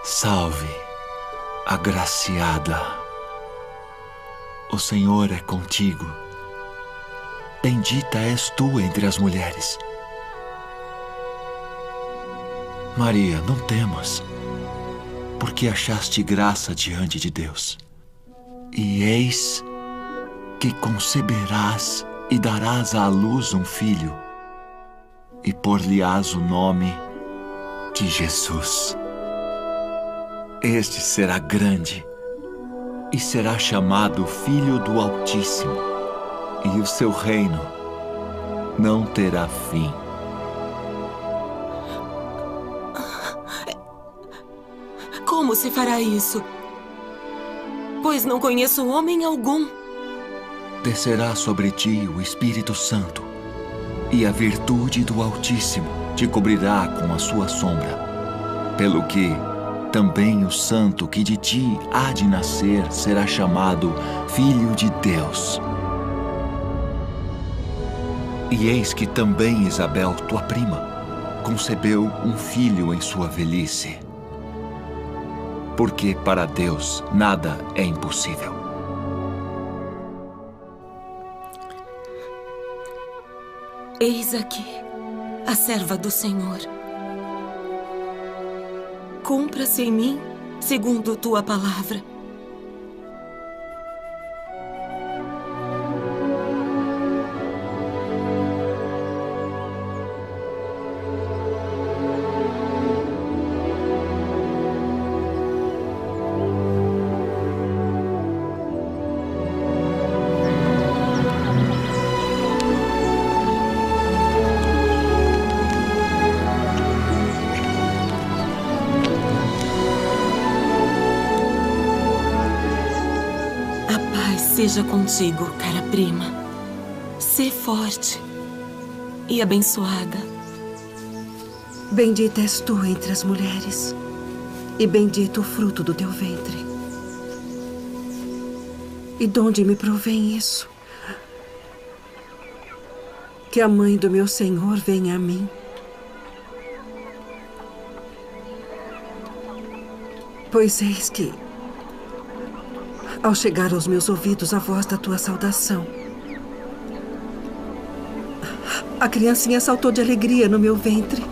Salve, agraciada. O Senhor é contigo. Bendita és tu entre as mulheres. Maria, não temas, porque achaste graça diante de Deus. E eis que conceberás e darás à luz um filho, e por-lhe-ás o nome de Jesus. Este será grande e será chamado Filho do Altíssimo, e o seu reino não terá fim. Como se fará isso? Pois não conheço homem algum. Descerá sobre ti o Espírito Santo, e a virtude do Altíssimo te cobrirá com a sua sombra. Pelo que também o santo que de ti há de nascer será chamado Filho de Deus. E eis que também Isabel, tua prima, concebeu um filho em sua velhice. Porque para Deus nada é impossível. Eis aqui a serva do Senhor. Cumpra-se em mim segundo tua palavra. Seja contigo, cara prima. Sê forte e abençoada. Bendita és tu entre as mulheres, e bendito o fruto do teu ventre. E de onde me provém isso? Que a mãe do meu Senhor venha a mim. Pois eis que, ao chegar aos meus ouvidos a voz da tua saudação, a criancinha saltou de alegria no meu ventre.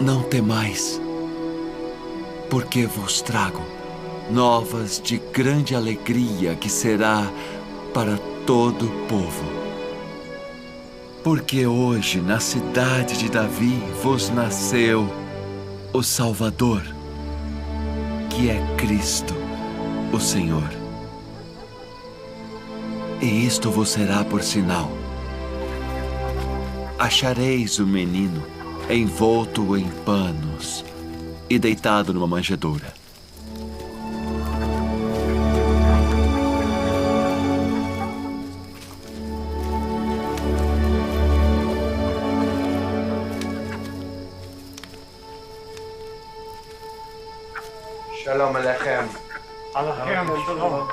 Não temais, porque vos trago novas de grande alegria que será para todo o povo. Porque hoje na cidade de Davi vos nasceu o Salvador, que é Cristo, o Senhor. E isto vos será por sinal: achareis o menino envolto em panos e deitado numa manjedoura. Shalom Aleichem. Aleichem, shalom.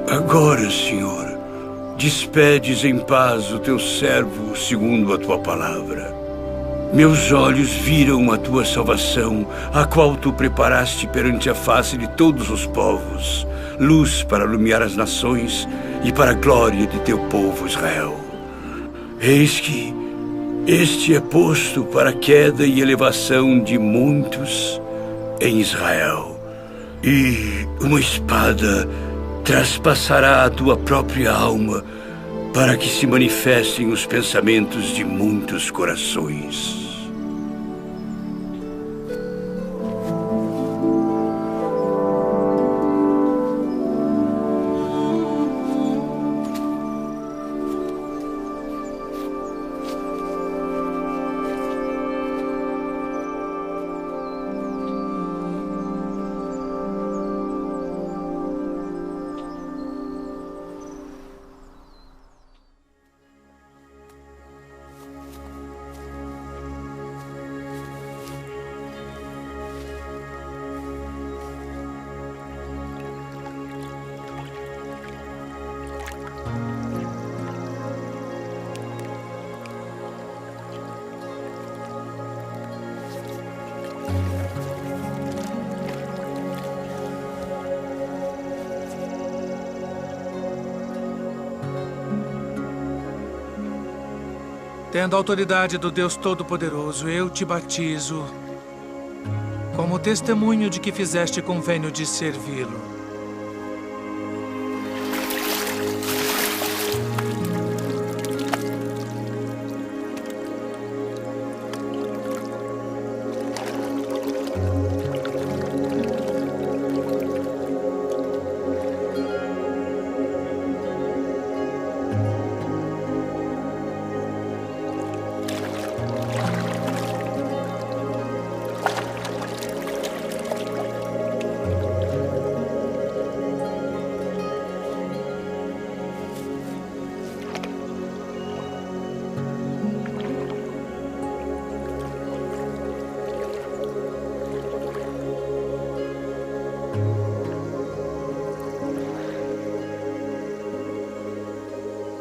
Agora, Senhor, despedes em paz o teu servo segundo a tua palavra. Meus olhos viram a tua salvação, a qual tu preparaste perante a face de todos os povos, luz para iluminar as nações e para a glória de teu povo Israel. Eis que este é posto para a queda e elevação de muitos em Israel, e uma espada traspassará a tua própria alma para que se manifestem os pensamentos de muitos corações. Tendo a autoridade do Deus Todo-Poderoso, eu te batizo como testemunho de que fizeste convênio de servi-lo.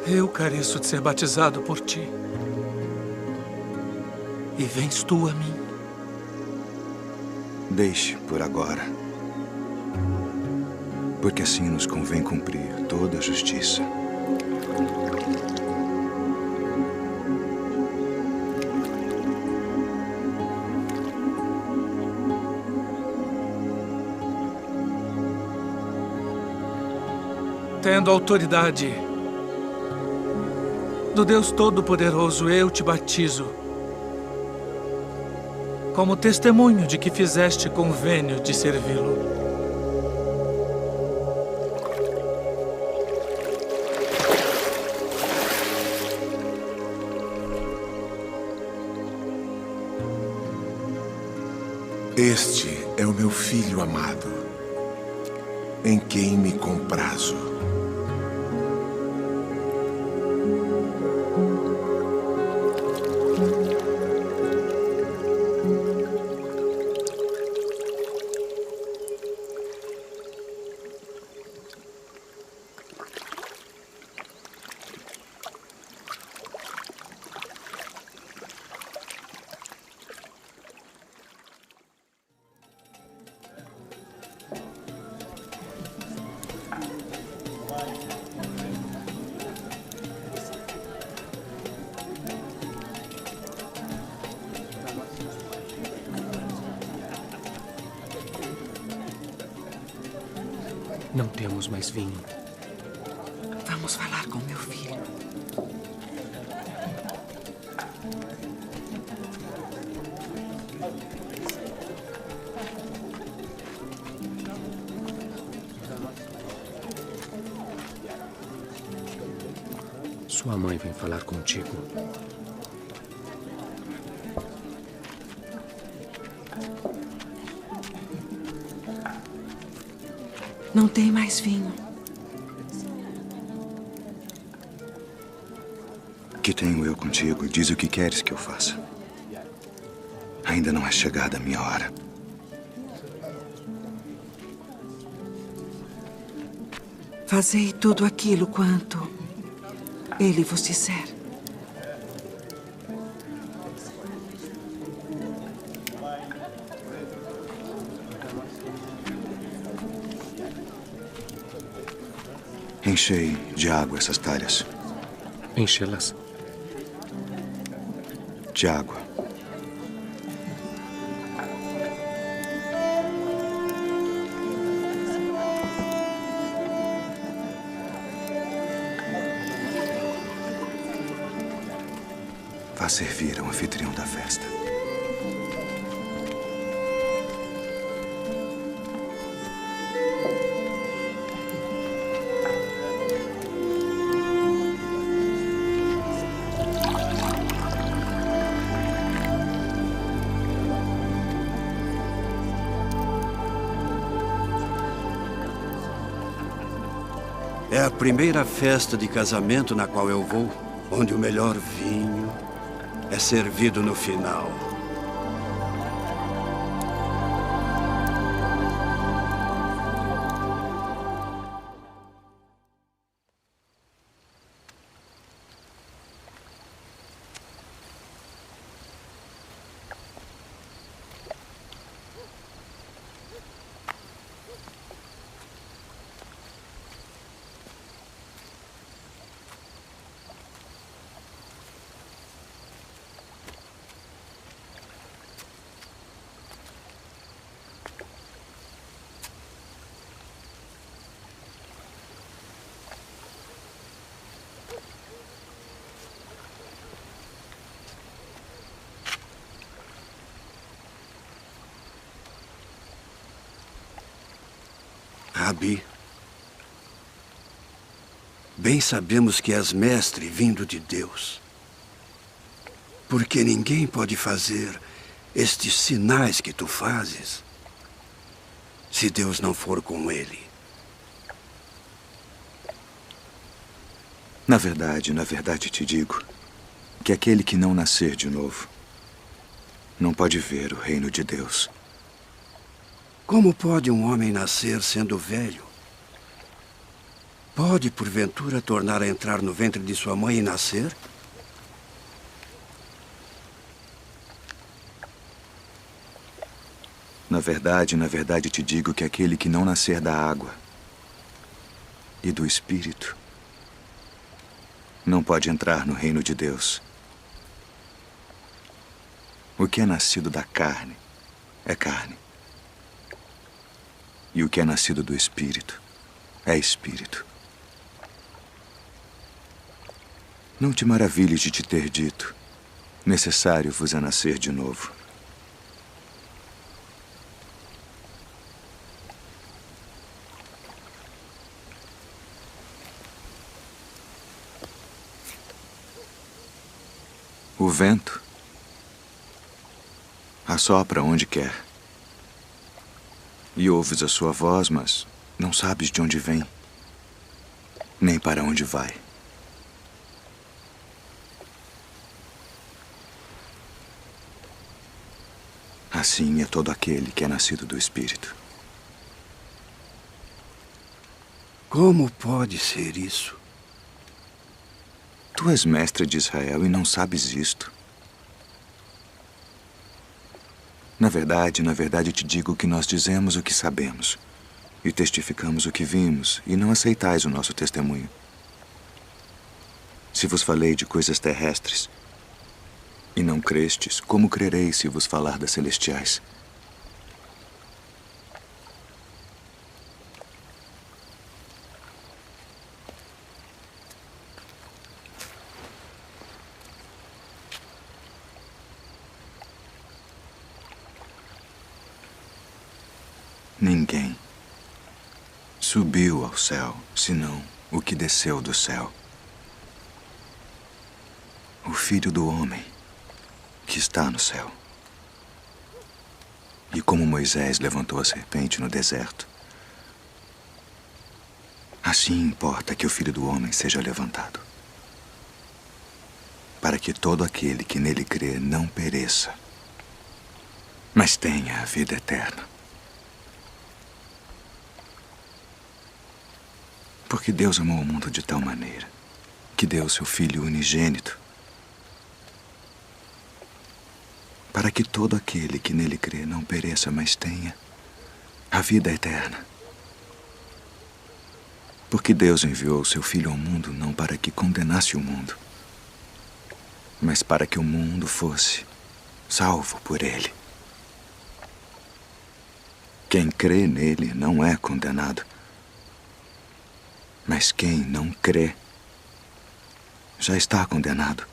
Eu careço de ser batizado por ti. E vens tu a mim. Deixe por agora. Porque assim nos convém cumprir toda a justiça. Tendo autoridade do Deus Todo-Poderoso, eu te batizo como testemunho de que fizeste convênio de servi-lo. Este é o meu filho amado, em quem me comprazo. Não temos mais vinho. Vamos falar com meu filho. Sua mãe vem falar contigo. Não tem mais vinho. Que tenho eu contigo? Diz o que queres que eu faça. Ainda não é chegada a minha hora. Fazei tudo aquilo quanto ele vos disser. Enchei de água essas talhas. Enchê-las. De água. Vá servir ao anfitrião da festa. É a primeira festa de casamento na qual eu vou, onde o melhor vinho é servido no final. Rabi, bem sabemos que és mestre vindo de Deus, porque ninguém pode fazer estes sinais que tu fazes se Deus não for com ele. Na verdade te digo que aquele que não nascer de novo não pode ver o reino de Deus. Como pode um homem nascer sendo velho? Pode, porventura, tornar a entrar no ventre de sua mãe e nascer? Na verdade te digo que aquele que não nascer da água e do Espírito não pode entrar no reino de Deus. O que é nascido da carne é carne. E o que é nascido do Espírito é Espírito. Não te maravilhes de te ter dito: necessário vos é nascer de novo. O vento assopra onde quer. E ouves a sua voz, mas não sabes de onde vem, nem para onde vai. Assim é todo aquele que é nascido do Espírito. Como pode ser isso? Tu és mestre de Israel e não sabes isto. Na verdade te digo que nós dizemos o que sabemos e testificamos o que vimos, e não aceitais o nosso testemunho. Se vos falei de coisas terrestres e não crestes, como crereis se vos falar das celestiais? Ninguém subiu ao céu, senão o que desceu do céu. O Filho do Homem que está no céu. E como Moisés levantou a serpente no deserto, assim importa que o Filho do Homem seja levantado, para que todo aquele que nele crê não pereça, mas tenha a vida eterna. Porque Deus amou o mundo de tal maneira que deu seu Filho unigênito para que todo aquele que nele crê não pereça, mas tenha a vida eterna. Porque Deus enviou seu Filho ao mundo não para que condenasse o mundo, mas para que o mundo fosse salvo por ele. Quem crê nele não é condenado, mas quem não crê já está condenado,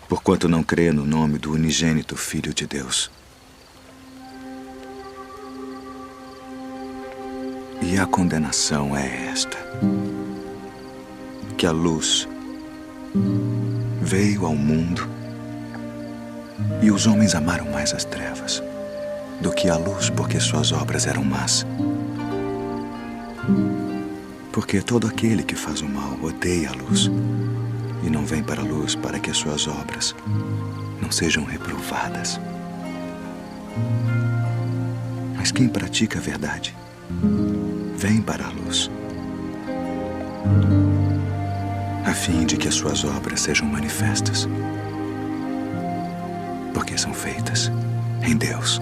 porquanto não crê no nome do unigênito Filho de Deus. E a condenação é esta: que a luz veio ao mundo e os homens amaram mais as trevas do que a luz, porque suas obras eram más. Porque todo aquele que faz o mal odeia a luz e não vem para a luz para que as suas obras não sejam reprovadas. Mas quem pratica a verdade vem para a luz, a fim de que as suas obras sejam manifestas, porque são feitas em Deus.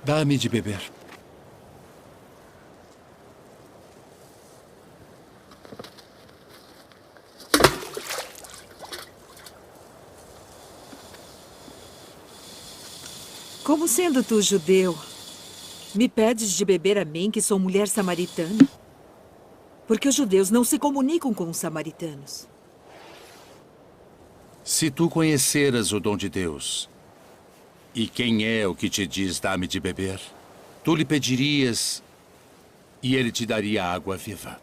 Dá-me de beber. Como sendo tu judeu, me pedes de beber a mim, que sou mulher samaritana? Porque os judeus não se comunicam com os samaritanos. Se tu conheceras o dom de Deus, e quem é o que te diz, dá-me de beber, tu lhe pedirias e ele te daria água viva.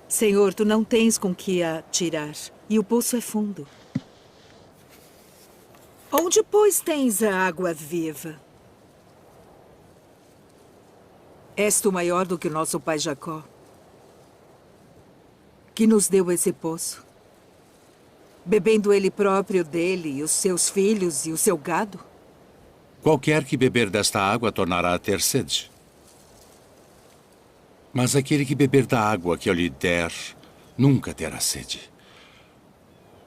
Senhor, tu não tens com que a tirar, e o poço é fundo. Onde, pois, tens a água viva? És tu maior do que o nosso pai Jacó, que nos deu esse poço, bebendo ele próprio dele, e os seus filhos e o seu gado? Qualquer que beber desta água tornará a ter sede. Mas aquele que beber da água que eu lhe der, nunca terá sede.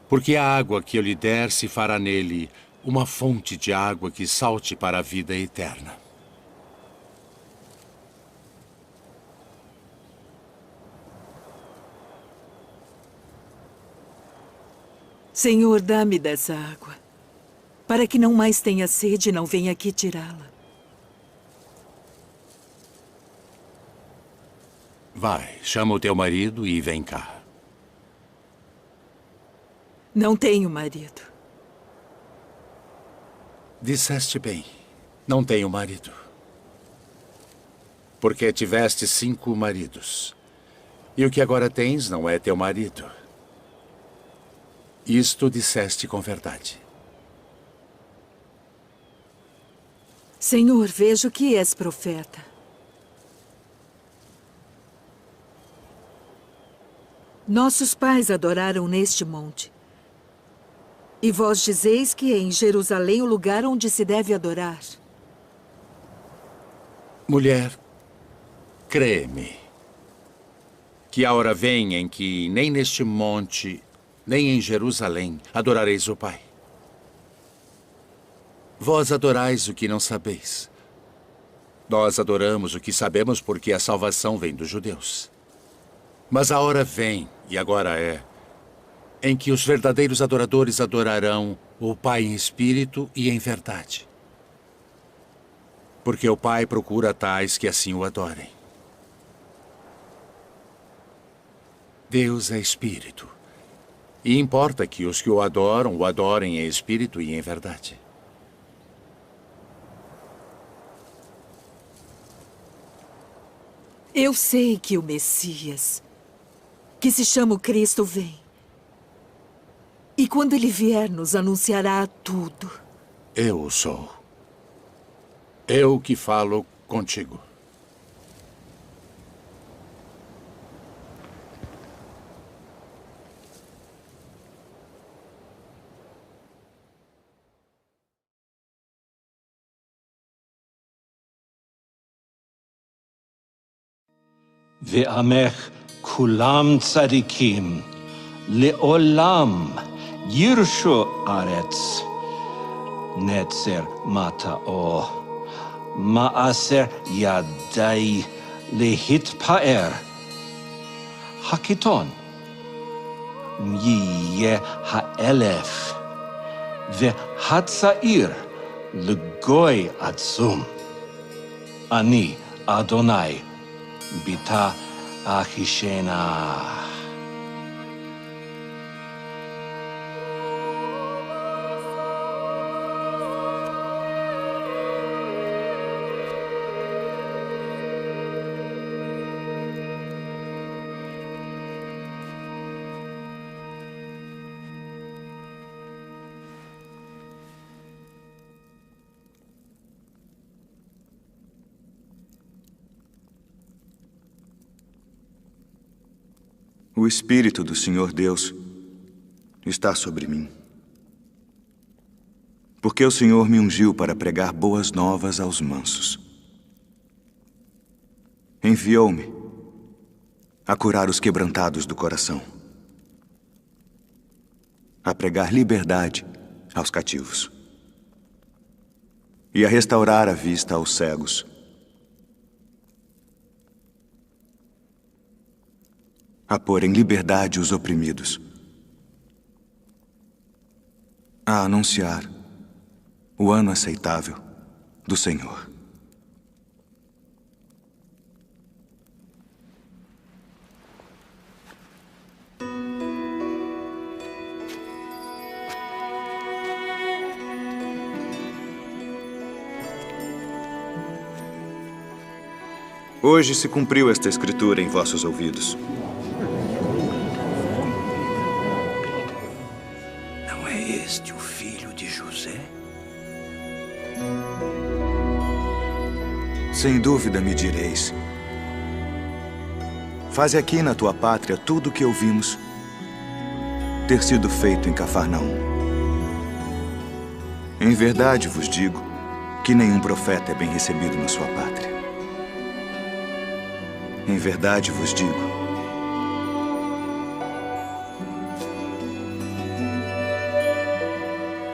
Porque a água que eu lhe der se fará nele uma fonte de água que salte para a vida eterna. Senhor, dá-me dessa água, para que não mais tenha sede e não venha aqui tirá-la. Vai, chama o teu marido e vem cá. Não tenho marido. Disseste bem, não tenho marido. Porque tiveste 5 maridos, e o que agora tens não é teu marido. Isto disseste com verdade. Senhor, vejo que és profeta. Nossos pais adoraram neste monte. E vós dizeis que é em Jerusalém o lugar onde se deve adorar. Mulher, crê-me, que a hora vem em que nem neste monte, nem em Jerusalém adorareis o Pai. Vós adorais o que não sabeis. Nós adoramos o que sabemos porque a salvação vem dos judeus. Mas a hora vem, e agora é, em que os verdadeiros adoradores adorarão o Pai em espírito e em verdade. Porque o Pai procura tais que assim o adorem. Deus é espírito. E importa que os que o adorem em espírito e em verdade. Eu sei que o Messias, que se chama o Cristo, vem. E quando ele vier, nos anunciará tudo. Eu o sou. Eu que falo contigo. ועמך כולם צדיקים, לעולם ירשו ארץ. נצר מטעו, מעשר ידי להתפאר. הקיטון יהיה האלף, והצעיר לגוי עצום. אני, אדוני, ביטא אחישנה. O Espírito do Senhor Deus está sobre mim. Porque o Senhor me ungiu para pregar boas novas aos mansos. Enviou-me a curar os quebrantados do coração, a pregar liberdade aos cativos e a restaurar a vista aos cegos, a pôr em liberdade os oprimidos, a anunciar o ano aceitável do Senhor. Hoje se cumpriu esta escritura em vossos ouvidos. Este o filho de José? Sem dúvida me direis: faze aqui na tua pátria tudo o que ouvimos ter sido feito em Cafarnaum. Em verdade vos digo que nenhum profeta é bem recebido na sua pátria. Em verdade vos digo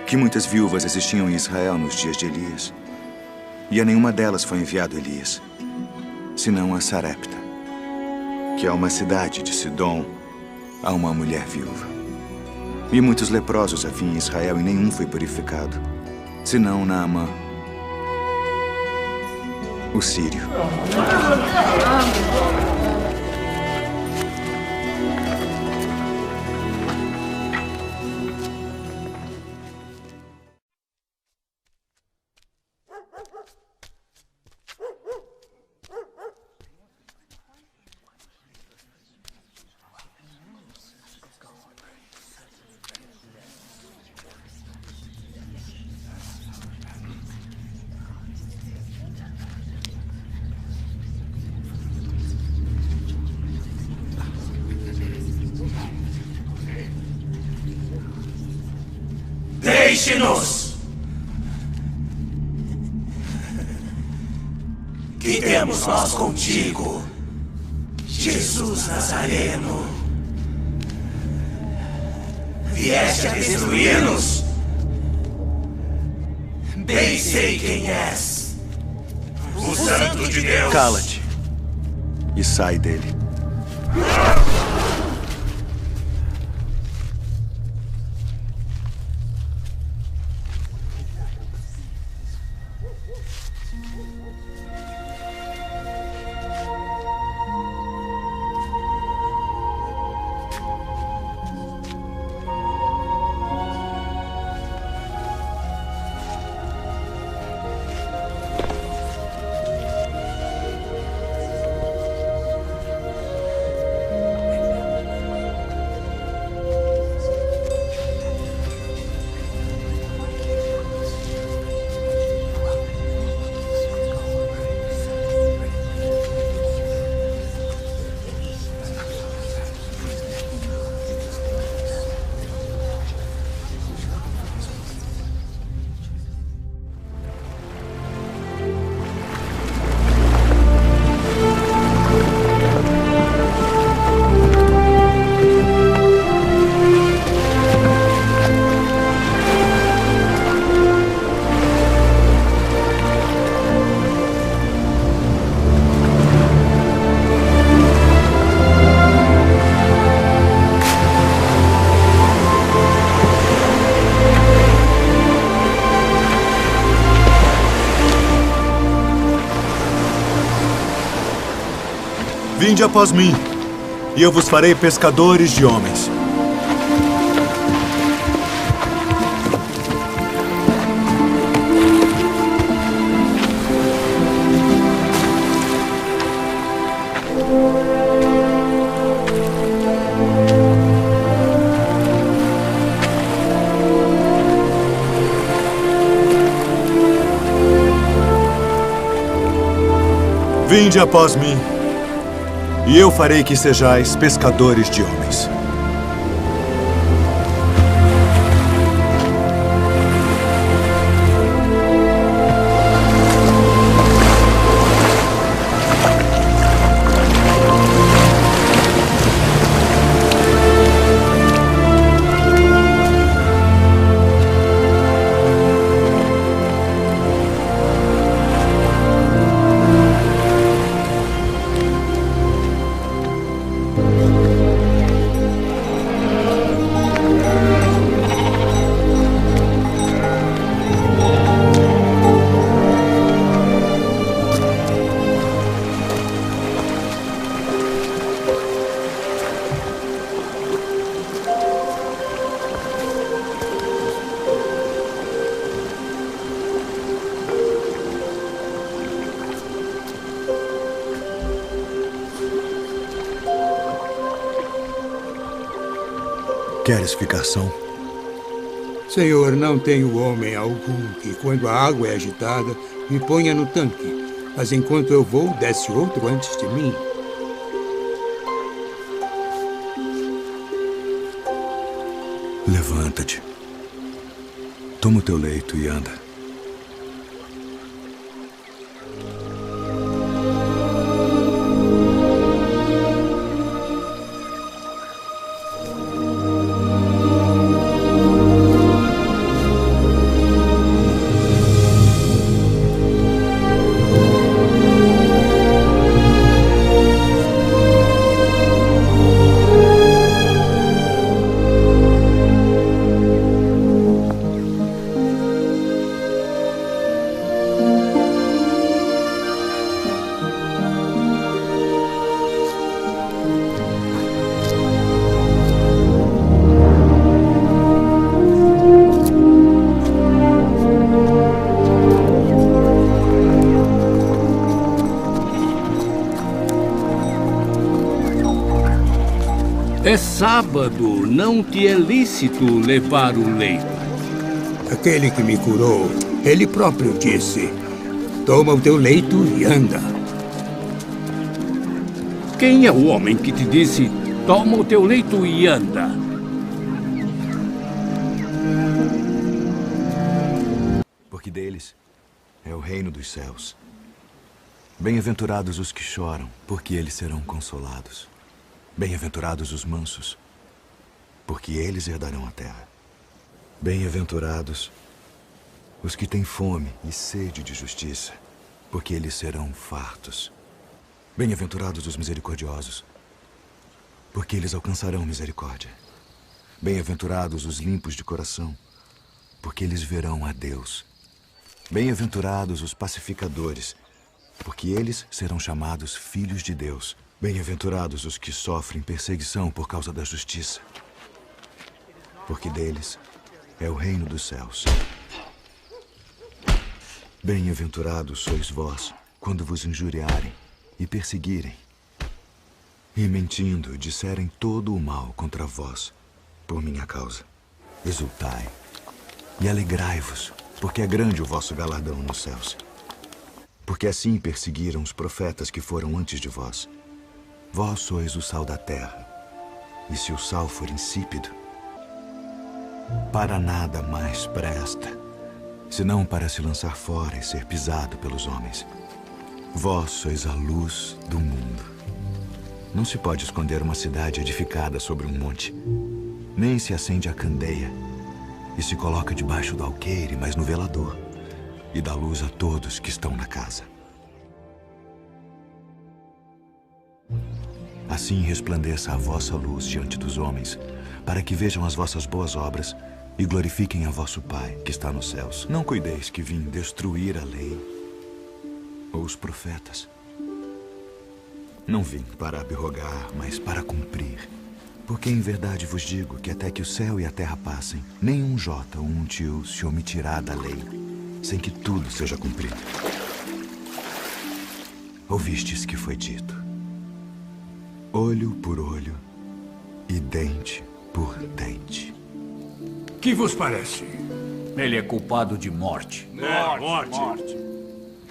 que muitas viúvas existiam em Israel nos dias de Elias, e a nenhuma delas foi enviado Elias, senão a Sarepta, que é uma cidade de Sidom, a uma mulher viúva. E muitos leprosos havia em Israel, e nenhum foi purificado, senão Naamã, o sírio. Deixe-nos! Que temos nós contigo, Jesus Nazareno? Vieste a destruir-nos? Bem sei quem és. O Santo de Deus. Cala-te e sai dele. Vinde após mim, e eu vos farei pescadores de homens. Vinde após mim, e eu farei que sejais pescadores de homens. Queres ficação? Senhor, não tenho homem algum que, quando a água é agitada, me ponha no tanque. Mas enquanto eu vou, desce outro antes de mim. Levanta-te. Toma o teu leito e anda. É sábado, não te é lícito levar o leito. Aquele que me curou, ele próprio disse: toma o teu leito e anda. Quem é o homem que te disse: toma o teu leito e anda? Porque deles é o reino dos céus. Bem-aventurados os que choram, porque eles serão consolados. Bem-aventurados os mansos, porque eles herdarão a terra. Bem-aventurados os que têm fome e sede de justiça, porque eles serão fartos. Bem-aventurados os misericordiosos, porque eles alcançarão misericórdia. Bem-aventurados os limpos de coração, porque eles verão a Deus. Bem-aventurados os pacificadores, porque eles serão chamados filhos de Deus. Bem-aventurados os que sofrem perseguição por causa da justiça, porque deles é o reino dos céus. Bem-aventurados sois vós, quando vos injuriarem e perseguirem, e mentindo disserem todo o mal contra vós, por minha causa. Exultai e alegrai-vos, porque é grande o vosso galardão nos céus. Porque assim perseguiram os profetas que foram antes de vós. Vós sois o sal da terra, e se o sal for insípido, para nada mais presta, senão para se lançar fora e ser pisado pelos homens. Vós sois a luz do mundo. Não se pode esconder uma cidade edificada sobre um monte, nem se acende a candeia e se coloca debaixo do alqueire, mas no velador, e dá luz a todos que estão na casa. Assim resplandeça a vossa luz diante dos homens, para que vejam as vossas boas obras e glorifiquem a vosso Pai que está nos céus. Não cuideis que vim destruir a lei ou os profetas. Não vim para abrogar, mas para cumprir. Porque em verdade vos digo que até que o céu e a terra passem, nenhum jota ou um tio se omitirá da lei, sem que tudo seja cumprido. Ouvistes que foi dito: olho por olho e dente por dente. Que vos parece? Ele é culpado de morte. Morte.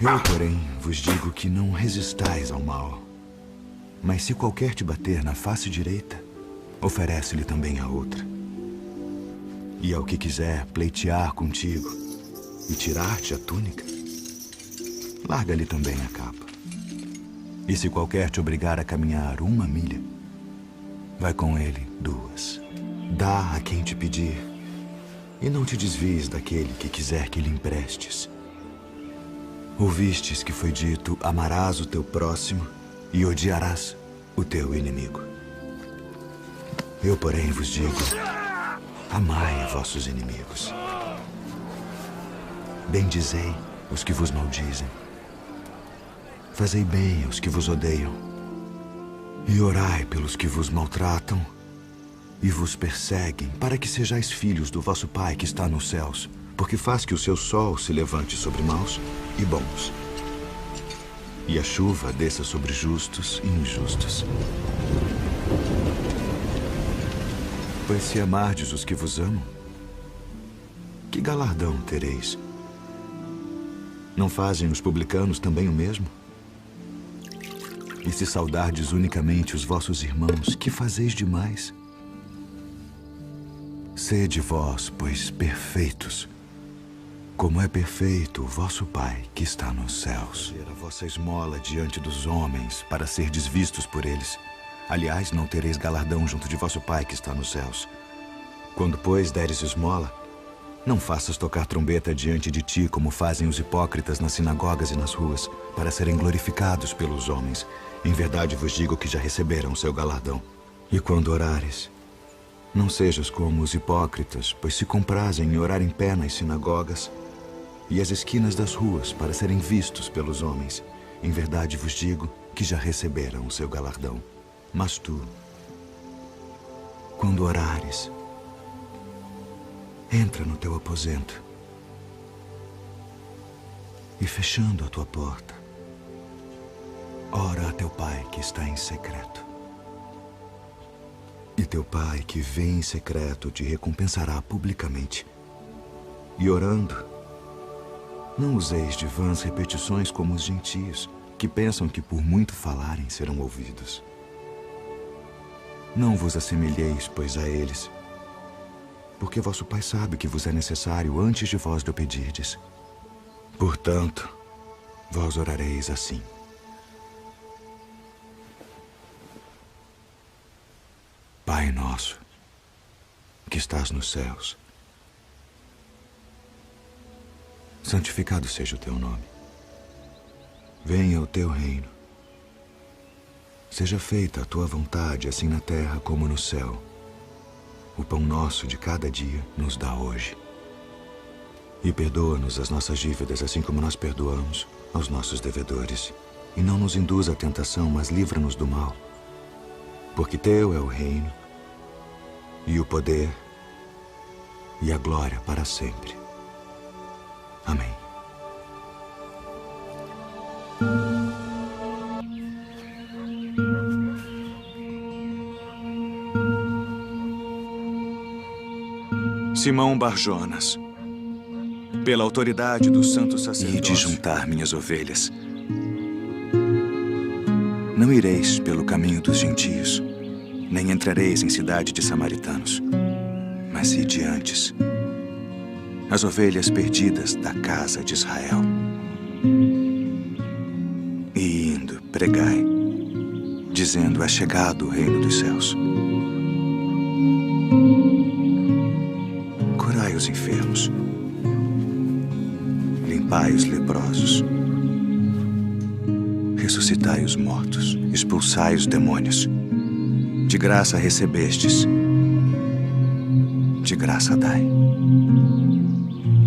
Eu, porém, vos digo que não resistais ao mal. Mas se qualquer te bater na face direita, oferece-lhe também a outra. E ao que quiser pleitear contigo e tirar-te a túnica, larga-lhe também a capa. E se qualquer te obrigar a caminhar 1 milha, vai com ele 2. Dá a quem te pedir, e não te desvies daquele que quiser que lhe emprestes. Ouvistes que foi dito: amarás o teu próximo e odiarás o teu inimigo. Eu, porém, vos digo: amai vossos inimigos. Bendizei os que vos maldizem. Fazei bem aos que vos odeiam. E orai pelos que vos maltratam e vos perseguem, para que sejais filhos do vosso Pai que está nos céus, porque faz que o seu sol se levante sobre maus e bons, e a chuva desça sobre justos e injustos. Pois se amardes os que vos amam, que galardão tereis? Não fazem os publicanos também o mesmo? E se saudardes unicamente os vossos irmãos, que fazeis demais? Sede vós, pois, perfeitos, como é perfeito o vosso Pai que está nos céus. Ter a vossa esmola diante dos homens, para serdes vistos por eles. Aliás, não tereis galardão junto de vosso Pai que está nos céus. Quando, pois, deres esmola, não faças tocar trombeta diante de ti, como fazem os hipócritas nas sinagogas e nas ruas, para serem glorificados pelos homens. Em verdade vos digo que já receberam o seu galardão. E quando orares, não sejas como os hipócritas, pois se comprazem em orar em pé nas sinagogas e às esquinas das ruas, para serem vistos pelos homens. Em verdade vos digo que já receberam o seu galardão. Mas tu, quando orares, entra no teu aposento e, fechando a tua porta, ora a teu Pai que está em secreto. E teu Pai que vê em secreto te recompensará publicamente. E orando, não useis de vãs repetições como os gentios, que pensam que por muito falarem serão ouvidos. Não vos assemelheis, pois, a eles, porque vosso Pai sabe que vos é necessário antes de vós lhe pedirdes. Portanto, vós orareis assim: Pai nosso, que estás nos céus, santificado seja o teu nome. Venha o teu reino. Seja feita a tua vontade, assim na terra como no céu. O pão nosso de cada dia nos dá hoje. E perdoa-nos as nossas dívidas, assim como nós perdoamos aos nossos devedores. E não nos induza à tentação, mas livra-nos do mal. Porque teu é o reino, e o poder, e a glória para sempre. Amém. Simão Barjonas, pela autoridade do santo sacerdócio, e de juntar minhas ovelhas. Não ireis pelo caminho dos gentios, nem entrareis em cidade de samaritanos, mas ide antes, as ovelhas perdidas da casa de Israel. E indo, pregai, dizendo: é chegado o reino dos céus. Curai os enfermos, limpai os leprosos, ressuscitai os mortos, expulsai os demônios. De graça recebestes, de graça dai.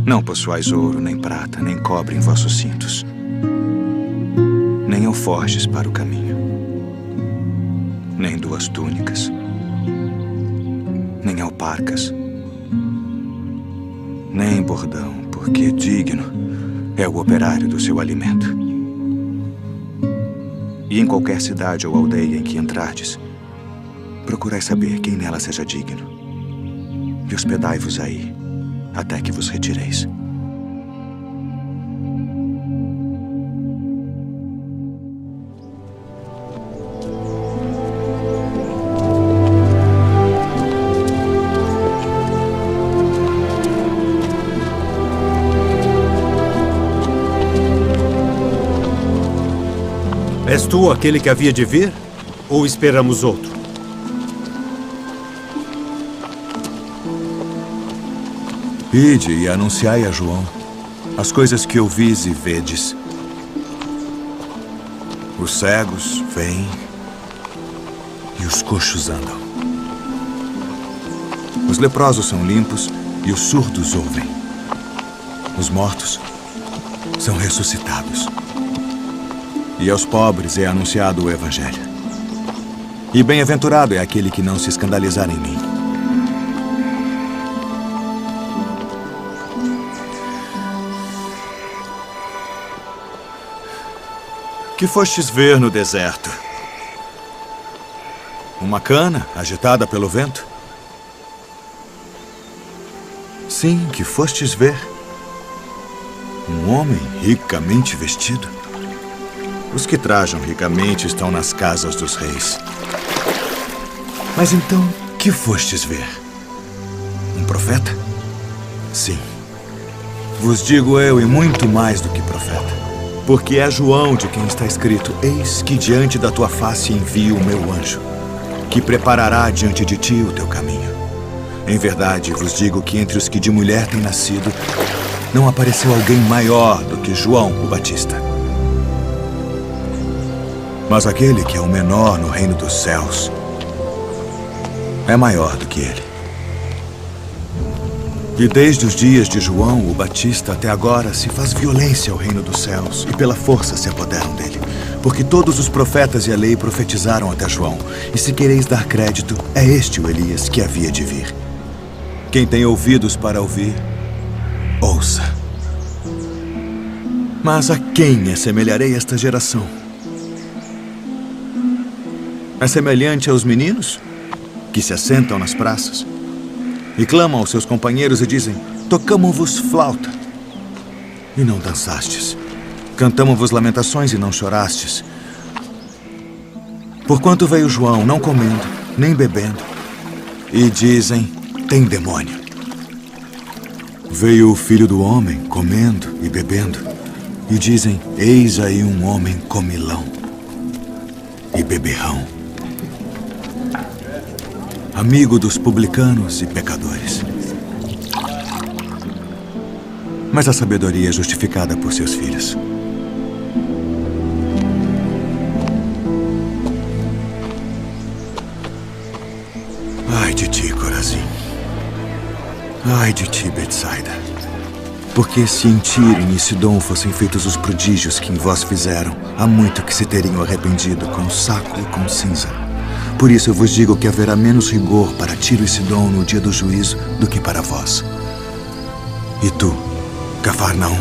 Não possuais ouro, nem prata, nem cobre em vossos cintos, nem alforjes para o caminho, nem 2 túnicas, nem alparcas, nem bordão, porque digno é o operário do seu alimento. E em qualquer cidade ou aldeia em que entrardes, procurai saber quem nela seja digno, e hospedai-vos aí, até que vos retireis. És tu aquele que havia de vir? Ou esperamos outro? Ide e anunciai a João as coisas que ouvis e vedes. Os cegos veem e os coxos andam. Os leprosos são limpos e os surdos ouvem. Os mortos são ressuscitados. E aos pobres é anunciado o Evangelho. E bem-aventurado é aquele que não se escandalizar em mim. Que fostes ver no deserto? Uma cana agitada pelo vento? Sim, que fostes ver um homem ricamente vestido? Os que trajam ricamente estão nas casas dos reis. Mas então, que fostes ver? Um profeta? Sim. Vos digo eu, e muito mais do que profeta. Porque é João de quem está escrito: eis que diante da tua face envio o meu anjo, que preparará diante de ti o teu caminho. Em verdade, vos digo que entre os que de mulher têm nascido, não apareceu alguém maior do que João o Batista. Mas aquele que é o menor no reino dos céus é maior do que ele. E desde os dias de João o Batista até agora se faz violência ao reino dos céus, e pela força se apoderam dele. Porque todos os profetas e a lei profetizaram até João. E se quereis dar crédito, é este o Elias que havia de vir. Quem tem ouvidos para ouvir, ouça. Mas a quem assemelharei esta geração? É semelhante aos meninos que se assentam nas praças e clamam aos seus companheiros e dizem: tocamo-vos flauta, e não dançastes. Cantamo-vos lamentações e não chorastes. Porquanto veio João não comendo, nem bebendo, e dizem: tem demônio. Veio o Filho do Homem comendo e bebendo, e dizem: eis aí um homem comilão e beberrão, amigo dos publicanos e pecadores. Mas a sabedoria é justificada por seus filhos. Ai de ti, Corazim. Ai de ti, Betsaida. Porque se em Tiro e em Sidom fossem feitos os prodígios que em vós fizeram, há muito que se teriam arrependido com saco e com cinza. Por isso eu vos digo que haverá menos rigor para Tiro e Sidom no dia do juízo do que para vós. E tu, Cafarnaum,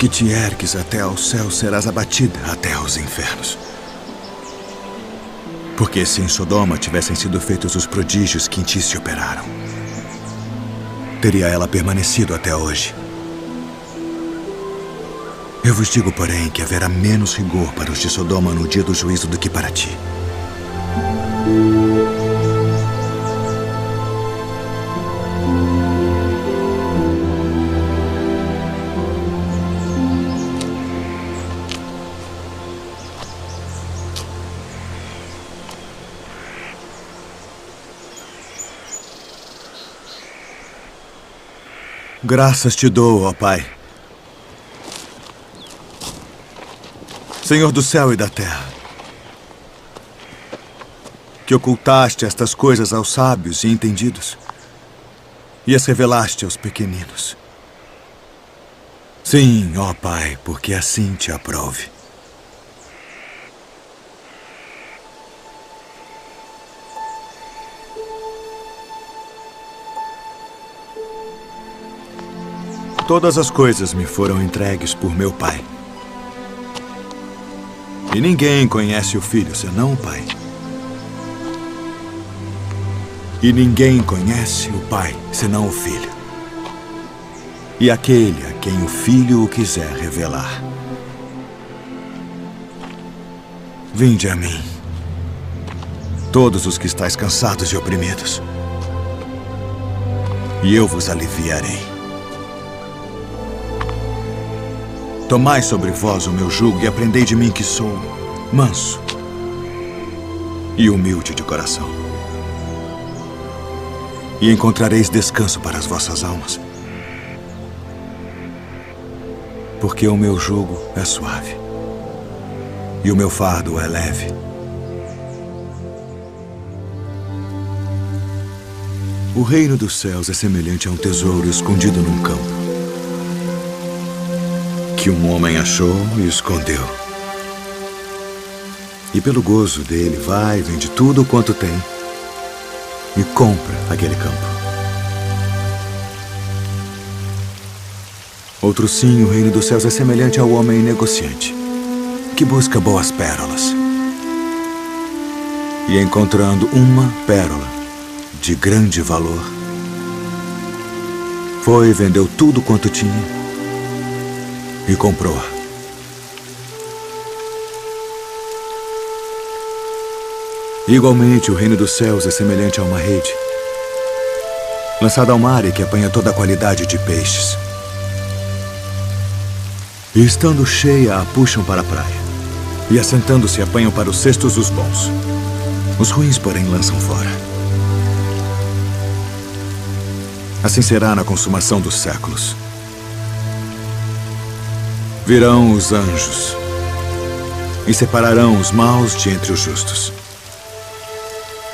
que te ergues até ao céu, serás abatida até aos infernos. Porque se em Sodoma tivessem sido feitos os prodígios que em ti se operaram, teria ela permanecido até hoje. Eu vos digo, porém, que haverá menos rigor para os de Sodoma no dia do juízo do que para ti. Graças te dou, ó Pai, Senhor do céu e da terra, que ocultaste estas coisas aos sábios e entendidos e as revelaste aos pequeninos. Sim, ó Pai, porque assim te aprove. Todas as coisas me foram entregues por meu Pai. E ninguém conhece o Filho senão o Pai. E ninguém conhece o Pai senão o Filho. E aquele a quem o Filho o quiser revelar. Vinde a mim, todos os que estáis cansados e oprimidos, e eu vos aliviarei. Tomai sobre vós o meu jugo e aprendei de mim que sou manso e humilde de coração. E encontrareis descanso para as vossas almas. Porque o meu jugo é suave e o meu fardo é leve. O reino dos céus é semelhante a um tesouro escondido num campo, que um homem achou e escondeu. E pelo gozo dele vai, vende tudo quanto tem e compra aquele campo. Outro sim, o reino dos céus é semelhante ao homem negociante, que busca boas pérolas. E encontrando uma pérola de grande valor, foi e vendeu tudo quanto tinha e comprou-a. Igualmente, o reino dos céus é semelhante a uma rede lançada ao mar e que apanha toda a qualidade de peixes. E estando cheia, a puxam para a praia, e assentando-se, apanham para os cestos os bons. Os ruins, porém, lançam fora. Assim será na consumação dos séculos. Virão os anjos e separarão os maus de entre os justos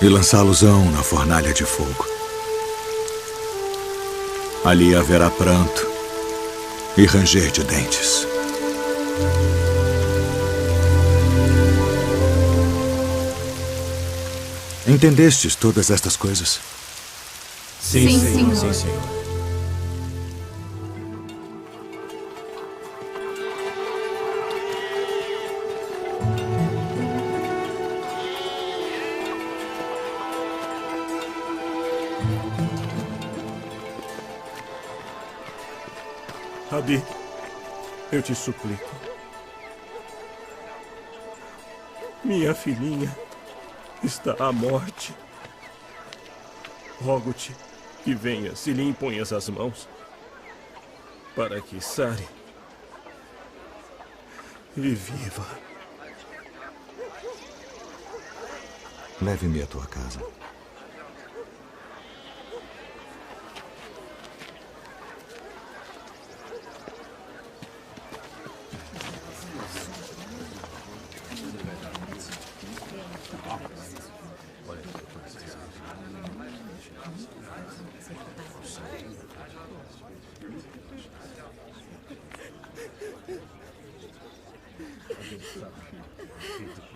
e lançá-los-ão na fornalha de fogo. Ali haverá pranto e ranger de dentes. Entendestes todas estas coisas? Sim, Senhor. Sim, Senhor. Rabi, eu te suplico. Minha filhinha está à morte. Rogo-te que venhas e lhe imponhas as mãos para que sare e viva. Leve-me à tua casa.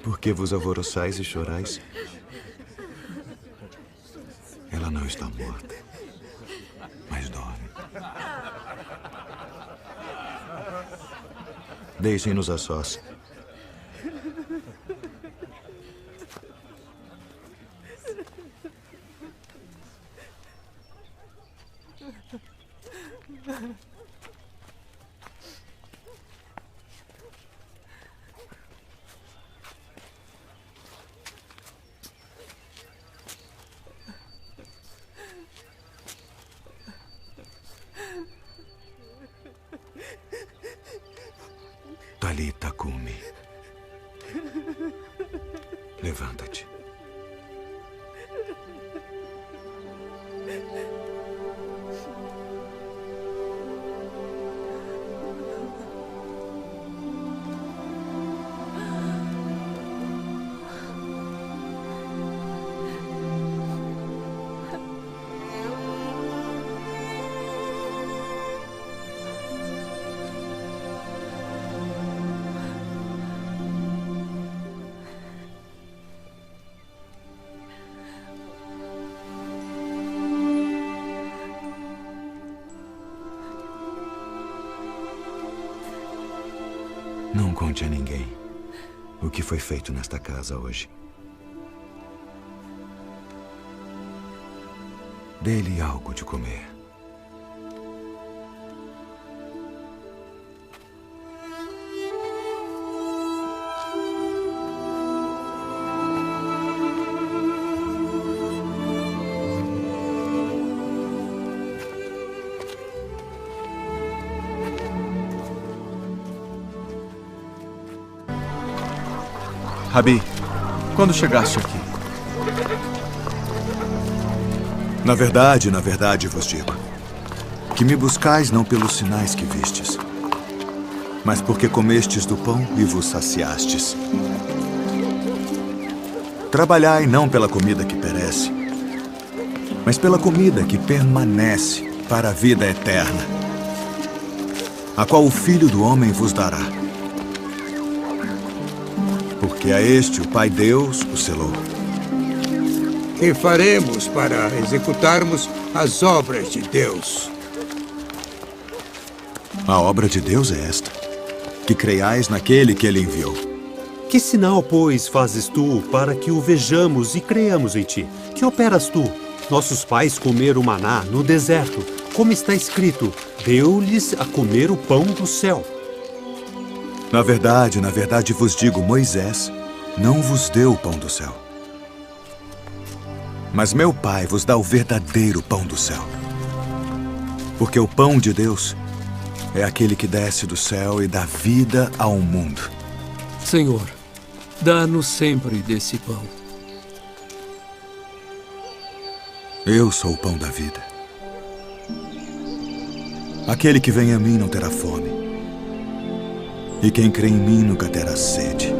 Por que vos alvoroçais e chorais? Ela não está morta, mas dorme. Deixem-nos a sós. Talita Cumi. Levanta-te. Não conte a ninguém o que foi feito nesta casa hoje. Dê-lhe algo de comer. Rabi, quando chegaste aqui? Na verdade vos digo, que me buscais não pelos sinais que vistes, mas porque comestes do pão e vos saciastes. Trabalhai não pela comida que perece, mas pela comida que permanece para a vida eterna, a qual o Filho do Homem vos dará. Porque a este o Pai Deus o selou. Que faremos para executarmos as obras de Deus? A obra de Deus é esta, que creiais naquele que ele enviou. Que sinal, pois, fazes tu para que o vejamos e creiamos em ti? Que operas tu? Nossos pais comeram maná no deserto, como está escrito, deu-lhes a comer o pão do céu. Na verdade vos digo, Moisés não vos deu o pão do céu. Mas meu Pai vos dá o verdadeiro pão do céu. Porque o pão de Deus é aquele que desce do céu e dá vida ao mundo. Senhor, dá-nos sempre desse pão. Eu sou o pão da vida. Aquele que vem a mim não terá fome. E quem crê em mim nunca terá sede.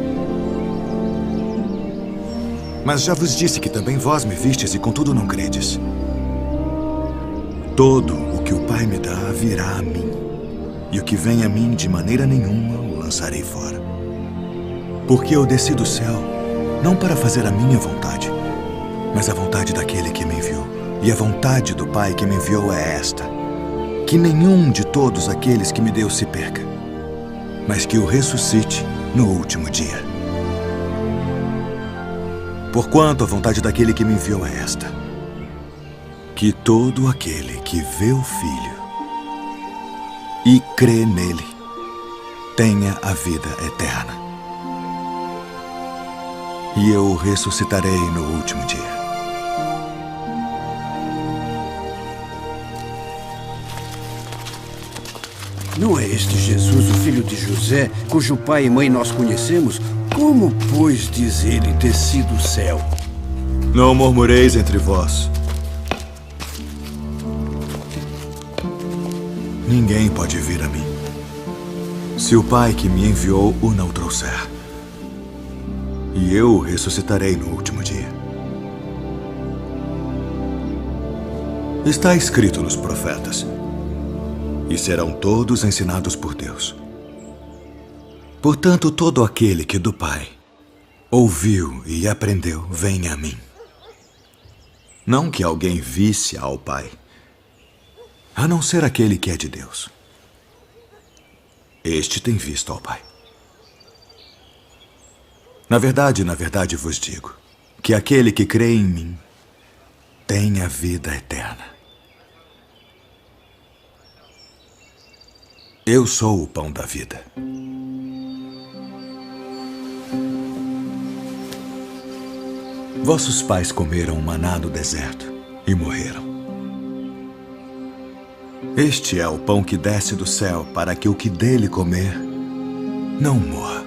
Mas já vos disse que também vós me vistes e contudo não credes. Todo o que o Pai me dá virá a mim, e o que vem a mim de maneira nenhuma o lançarei fora. Porque eu desci do céu, não para fazer a minha vontade, mas a vontade daquele que me enviou. E a vontade do Pai que me enviou é esta, que nenhum de todos aqueles que me deu se perca, mas que o ressuscite no último dia. Porquanto a vontade daquele que me enviou é esta, que todo aquele que vê o Filho e crê nele tenha a vida eterna. E eu o ressuscitarei no último dia. Não é este Jesus, o filho de José, cujo pai e mãe nós conhecemos? Como, pois, diz ele desci do céu? Não murmureis entre vós. Ninguém pode vir a mim, se o Pai que me enviou o não trouxer. E eu o ressuscitarei no último dia. Está escrito nos profetas. E serão todos ensinados por Deus. Portanto, todo aquele que do Pai ouviu e aprendeu, vem a mim. Não que alguém visse ao Pai, a não ser aquele que é de Deus. Este tem visto ao Pai. Na verdade vos digo que aquele que crê em mim tem a vida eterna. Eu sou o pão da vida. Vossos pais comeram maná no deserto e morreram. Este é o pão que desce do céu para que o que dele comer não morra.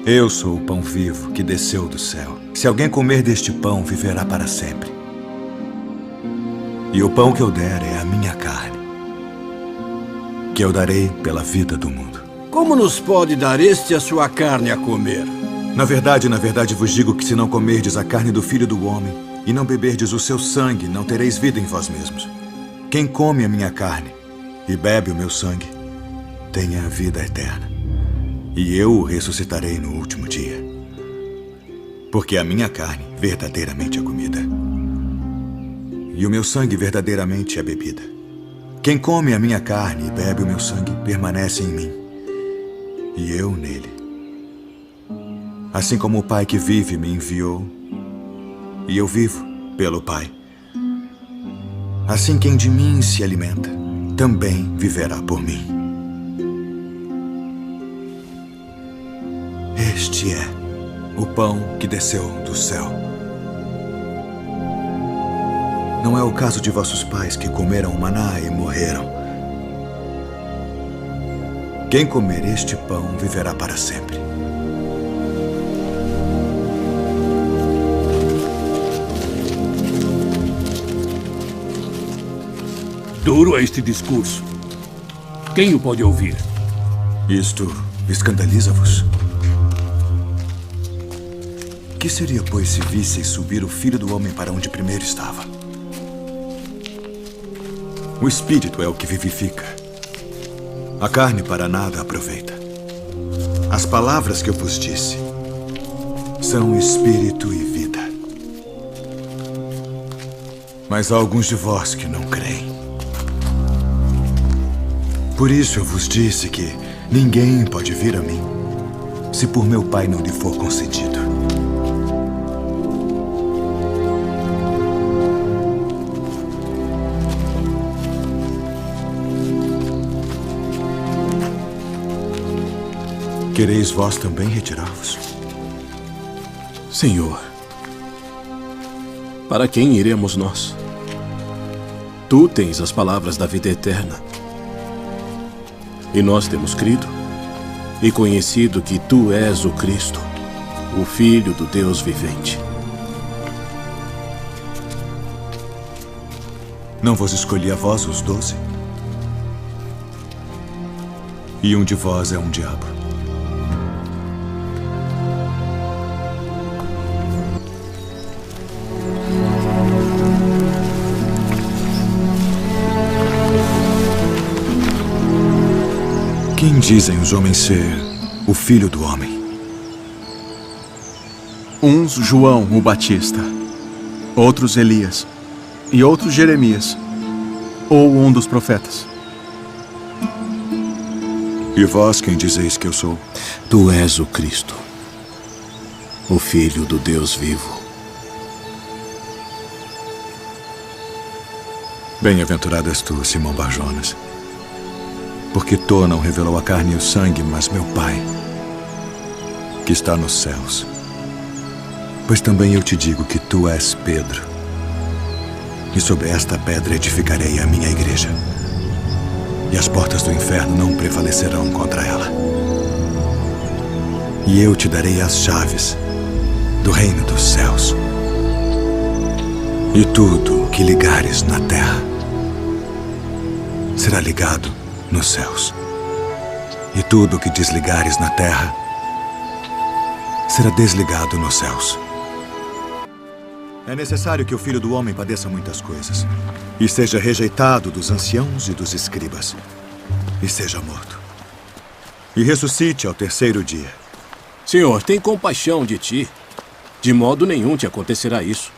Eu sou o pão vivo que desceu do céu. Se alguém comer deste pão, viverá para sempre. E o pão que eu der é a minha carne, que eu darei pela vida do mundo. Como nos pode dar este a sua carne a comer? Na verdade vos digo que se não comerdes a carne do Filho do Homem e não beberdes o seu sangue, não tereis vida em vós mesmos. Quem come a minha carne e bebe o meu sangue, tem a vida eterna. E eu o ressuscitarei no último dia. Porque a minha carne verdadeiramente é comida, e o meu sangue verdadeiramente é bebida. Quem come a minha carne e bebe o meu sangue permanece em mim, e eu nele. Assim como o Pai que vive me enviou, e eu vivo pelo Pai. Assim quem de mim se alimenta, também viverá por mim. Este é o pão que desceu do céu. Não é o caso de vossos pais que comeram maná e morreram. Quem comer este pão viverá para sempre. Duro é este discurso. Quem o pode ouvir? Isto escandaliza-vos? Que seria, pois, se visseis subir o Filho do Homem para onde primeiro estava? O Espírito é o que vivifica. A carne para nada aproveita. As palavras que eu vos disse são Espírito e vida. Mas há alguns de vós que não creem. Por isso eu vos disse que ninguém pode vir a mim se por meu Pai não lhe for concedido. Quereis vós também retirar-vos? Senhor, para quem iremos nós? Tu tens as palavras da vida eterna. E nós temos crido e conhecido que Tu és o Cristo, o Filho do Deus vivente. Não vos escolhi a vós os 12? E um de vós é um diabo. Quem dizem os homens ser o Filho do Homem? Uns João o Batista, outros Elias, e outros Jeremias, ou um dos profetas. E vós quem dizeis que eu sou? Tu és o Cristo, o Filho do Deus vivo. Bem-aventurado és tu, Simão Bar-Jonas, porque tu não revelou a carne e o sangue, mas meu Pai, que está nos céus. Pois também eu te digo que tu és Pedro, e sobre esta pedra edificarei a minha igreja, e as portas do inferno não prevalecerão contra ela. E eu te darei as chaves do reino dos céus. E tudo o que ligares na terra será ligado nos céus. E tudo o que desligares na terra será desligado nos céus. É necessário que o Filho do Homem padeça muitas coisas, e seja rejeitado dos anciãos e dos escribas, e seja morto, e ressuscite ao terceiro dia. Senhor, tem compaixão de ti. De modo nenhum te acontecerá isso.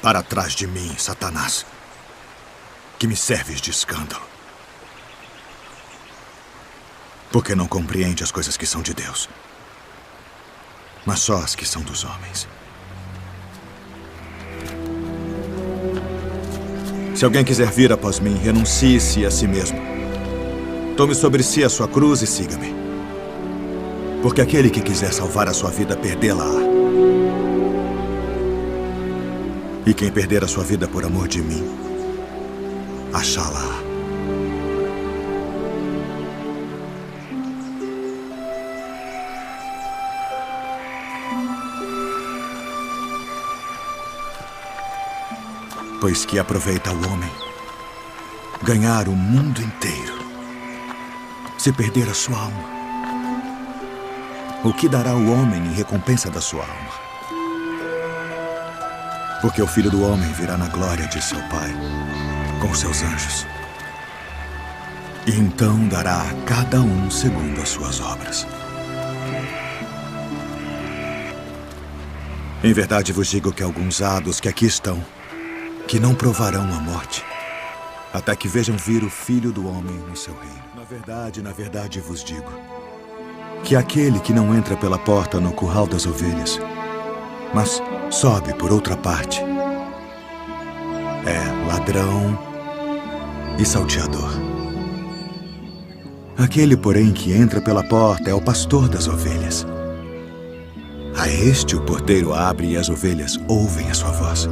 Para trás de mim, Satanás, que me serves de escândalo. Porque não compreende as coisas que são de Deus, mas só as que são dos homens. Se alguém quiser vir após mim, renuncie-se a si mesmo. Tome sobre si a sua cruz e siga-me. Porque aquele que quiser salvar a sua vida, perdê-la-á. E quem perder a sua vida por amor de mim, achá-la-á. Pois que aproveita o homem ganhar o mundo inteiro, se perder a sua alma? O que dará o homem em recompensa da sua alma? Porque o Filho do Homem virá na glória de seu Pai, com seus anjos. E então dará a cada um segundo as suas obras. Em verdade vos digo que alguns há dos que aqui estão, que não provarão a morte, até que vejam vir o Filho do Homem no seu reino. Na verdade vos digo, que aquele que não entra pela porta no curral das ovelhas, mas sobe por outra parte, é ladrão e salteador. Aquele, porém, que entra pela porta é o pastor das ovelhas. A este o porteiro abre e as ovelhas ouvem a sua voz.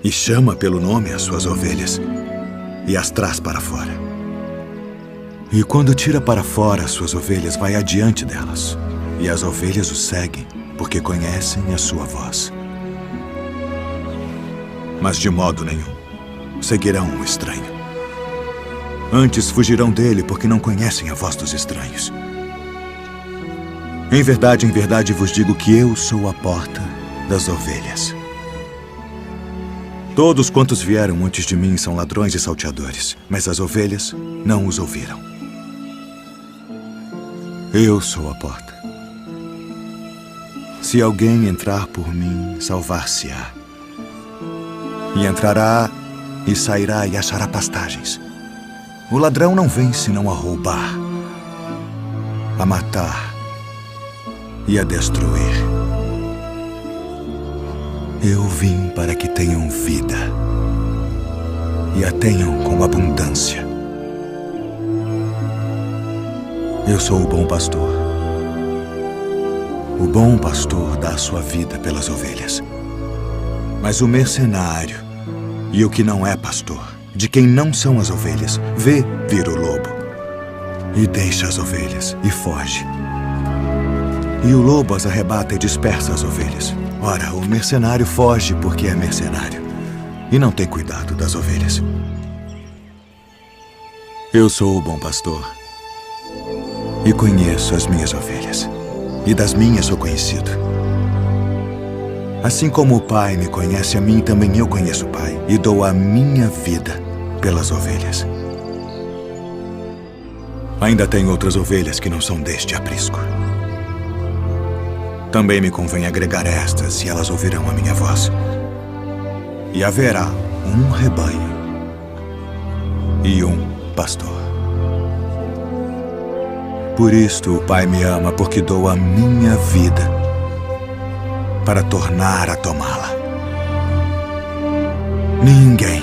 E chama pelo nome as suas ovelhas e as traz para fora. E quando tira para fora as suas ovelhas, vai adiante delas. E as ovelhas o seguem, porque conhecem a sua voz. Mas de modo nenhum seguirão o estranho. Antes fugirão dele, porque não conhecem a voz dos estranhos. Em verdade vos digo que eu sou a porta das ovelhas. Todos quantos vieram antes de mim são ladrões e salteadores, mas as ovelhas não os ouviram. Eu sou a porta. Se alguém entrar por mim, salvar-se-á. E entrará e sairá e achará pastagens. O ladrão não vem senão a roubar, a matar e a destruir. Eu vim para que tenham vida e a tenham com abundância. Eu sou o bom pastor. O bom pastor dá a sua vida pelas ovelhas. Mas o mercenário e o que não é pastor, de quem não são as ovelhas, vê vir o lobo e deixa as ovelhas e foge. E o lobo as arrebata e dispersa as ovelhas. Ora, o mercenário foge porque é mercenário e não tem cuidado das ovelhas. Eu sou o bom pastor e conheço as minhas ovelhas, e das minhas sou conhecido. Assim como o Pai me conhece a mim, também eu conheço o Pai e dou a minha vida pelas ovelhas. Ainda tenho outras ovelhas que não são deste aprisco. Também me convém agregar estas, e elas ouvirão a minha voz. E haverá um rebanho e um pastor. Por isto o Pai me ama, porque dou a minha vida para tornar a tomá-la. Ninguém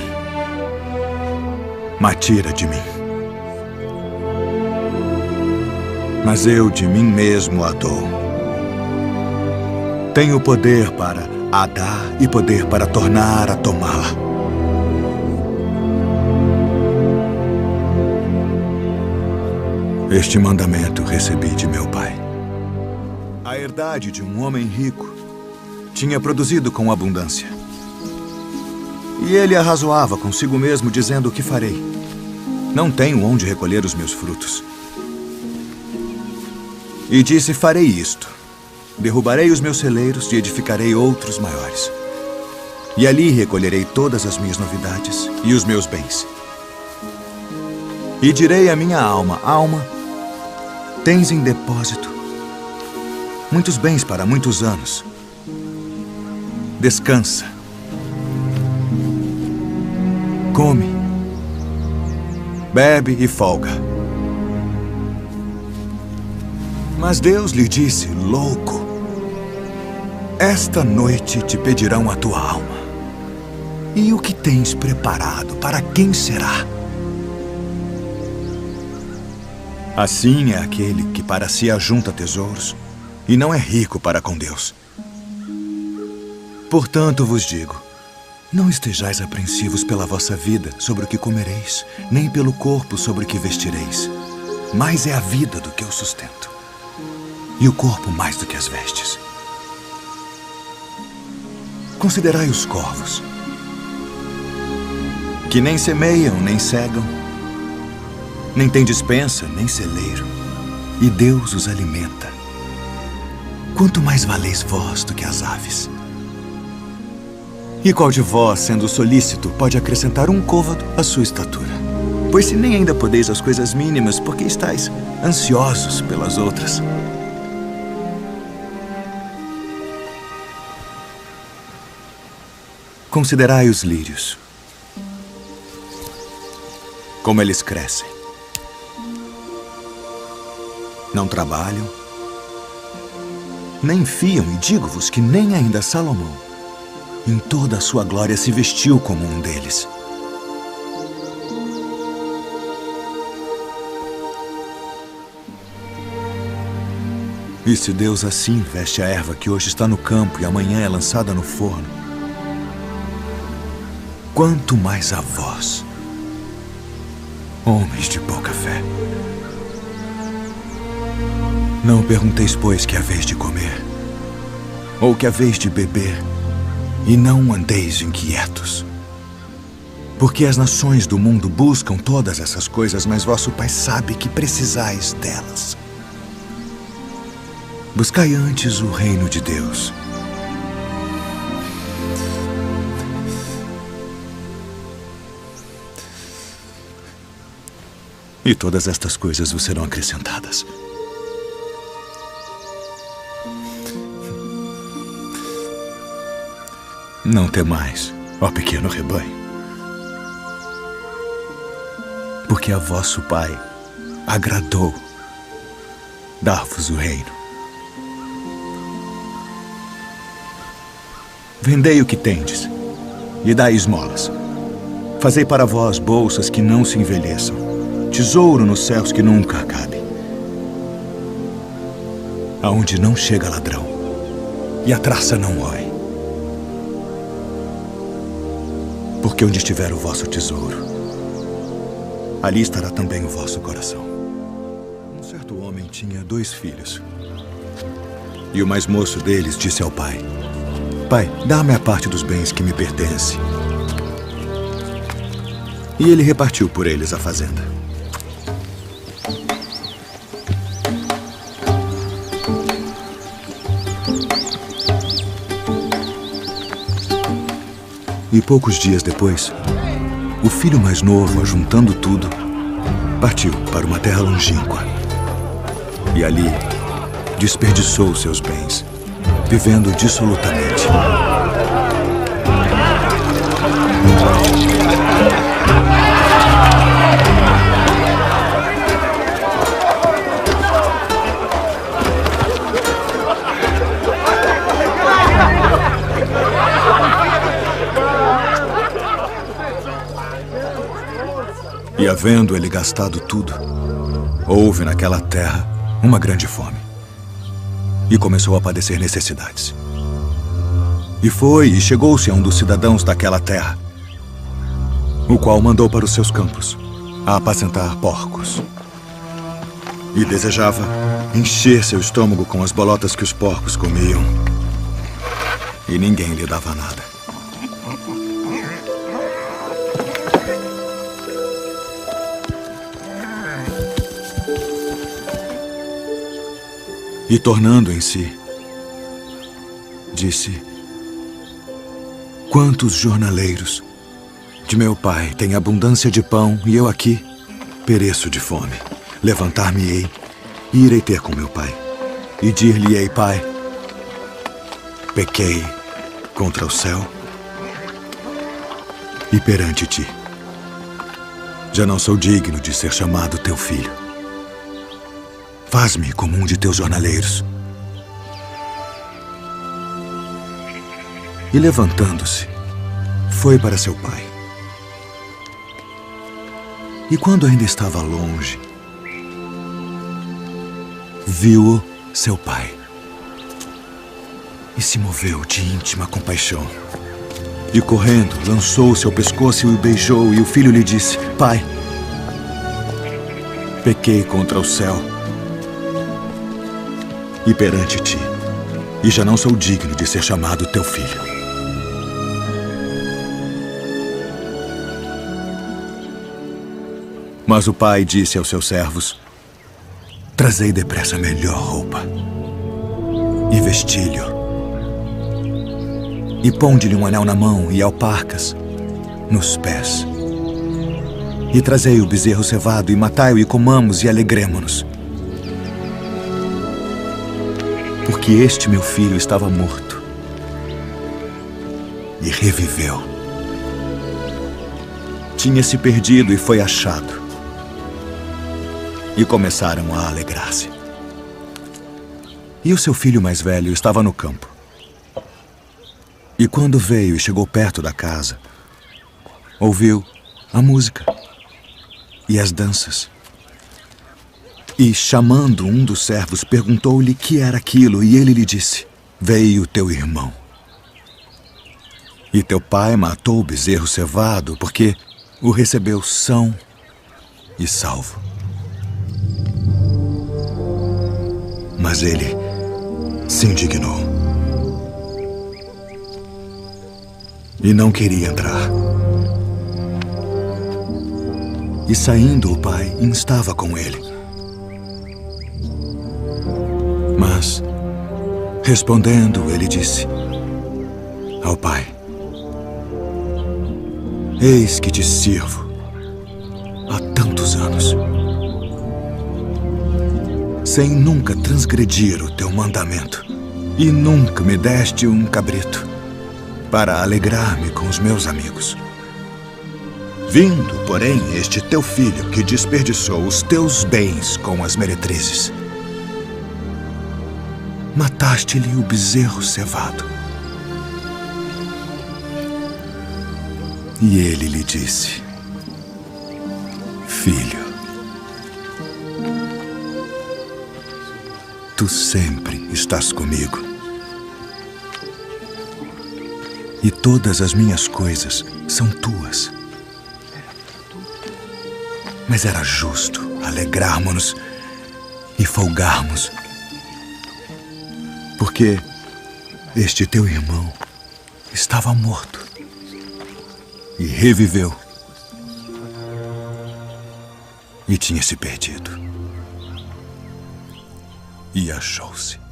me tira de mim, mas eu de mim mesmo a dou. Tenho poder para a dar e poder para tornar a tomá-la. Este mandamento recebi de meu pai. A herdade de um homem rico tinha produzido com abundância. E ele arrazoava consigo mesmo, dizendo: o que farei? Não tenho onde recolher os meus frutos. E disse: farei isto. derrubarei os meus celeiros e edificarei outros maiores. E ali recolherei todas as minhas novidades e os meus bens. E direi à minha alma: alma, tens em depósito muitos bens para muitos anos. Descansa. Come. Bebe e folga. Mas Deus lhe disse: louco, esta noite te pedirão a tua alma. E o que tens preparado, para quem será? Assim é aquele que para si ajunta tesouros e não é rico para com Deus. Portanto vos digo, não estejais apreensivos pela vossa vida sobre o que comereis, nem pelo corpo sobre o que vestireis. Mais é a vida do que o sustento, e o corpo mais do que as vestes. Considerai os corvos, que nem semeiam, nem cegam, nem têm despensa, nem celeiro, e Deus os alimenta. Quanto mais valeis vós do que as aves? E qual de vós, sendo solícito, pode acrescentar um côvado à sua estatura? Pois se nem ainda podeis as coisas mínimas, por que estáis ansiosos pelas outras? Considerai os lírios, como eles crescem. Não trabalham, nem fiam, e digo-vos que nem ainda Salomão, em toda a sua glória, se vestiu como um deles. E se Deus assim veste a erva que hoje está no campo e amanhã é lançada no forno, quanto mais a vós, homens de pouca fé. Não pergunteis, pois, que haveis de comer, ou que haveis de beber, e não andeis inquietos. Porque as nações do mundo buscam todas essas coisas, mas vosso Pai sabe que precisais delas. Buscai antes o reino de Deus. E todas estas coisas vos serão acrescentadas. Não temais, ó pequeno rebanho, porque a vosso Pai agradou dar-vos o reino. Vendei o que tendes e dai esmolas. Fazei para vós bolsas que não se envelheçam, tesouro nos céus que nunca acabe, aonde não chega ladrão e a traça não rói. Porque onde estiver o vosso tesouro, ali estará também o vosso coração. Um certo homem tinha 2 filhos. E o mais moço deles disse ao pai: Pai, dá-me a parte dos bens que me pertence. E ele repartiu por eles a fazenda. E poucos dias depois, o filho mais novo, ajuntando tudo, partiu para uma terra longínqua. E ali desperdiçou seus bens, vivendo dissolutamente. E havendo ele gastado tudo, houve naquela terra uma grande fome. E começou a padecer necessidades. E foi e chegou-se a um dos cidadãos daquela terra, o qual mandou para os seus campos a apacentar porcos. E desejava encher seu estômago com as bolotas que os porcos comiam. E ninguém lhe dava nada. E tornando em si, disse: quantos jornaleiros de meu pai têm abundância de pão e eu aqui pereço de fome. Levantar-me-ei e irei ter com meu pai e dir-lhe-ei: Pai, pequei contra o céu e perante ti. Já não sou digno de ser chamado teu filho. Faz-me como um de teus jornaleiros. E levantando-se, foi para seu pai. E quando ainda estava longe, viu-o seu pai e se moveu de íntima compaixão. E correndo, lançou-se ao pescoço e o beijou, e o filho lhe disse: Pai, pequei contra o céu e perante ti, e já não sou digno de ser chamado teu filho. Mas o pai disse aos seus servos: trazei depressa a melhor roupa e vestilho, e ponde-lhe um anel na mão e alparcas nos pés. E trazei o bezerro cevado e matai-o e comamos e alegremo-nos. Porque este meu filho estava morto e reviveu. Tinha se perdido e foi achado. E começaram a alegrar-se. E o seu filho mais velho estava no campo. E quando veio e chegou perto da casa, ouviu a música e as danças. E, chamando um dos servos, perguntou-lhe que era aquilo, e ele lhe disse: veio teu irmão. E teu pai matou o bezerro cevado, porque o recebeu são e salvo. Mas ele se indignou e não queria entrar. E saindo o pai instava com ele. Mas, respondendo, ele disse ao pai: eis que te sirvo há tantos anos, sem nunca transgredir o teu mandamento, e nunca me deste um cabrito para alegrar-me com os meus amigos. Vindo, porém, este teu filho que desperdiçou os teus bens com as meretrizes, mataste-lhe o bezerro cevado. E ele lhe disse: filho, tu sempre estás comigo, e todas as minhas coisas são tuas. Mas era justo alegrarmos-nos e folgarmos, porque este teu irmão estava morto e reviveu, e tinha se perdido e achou-se.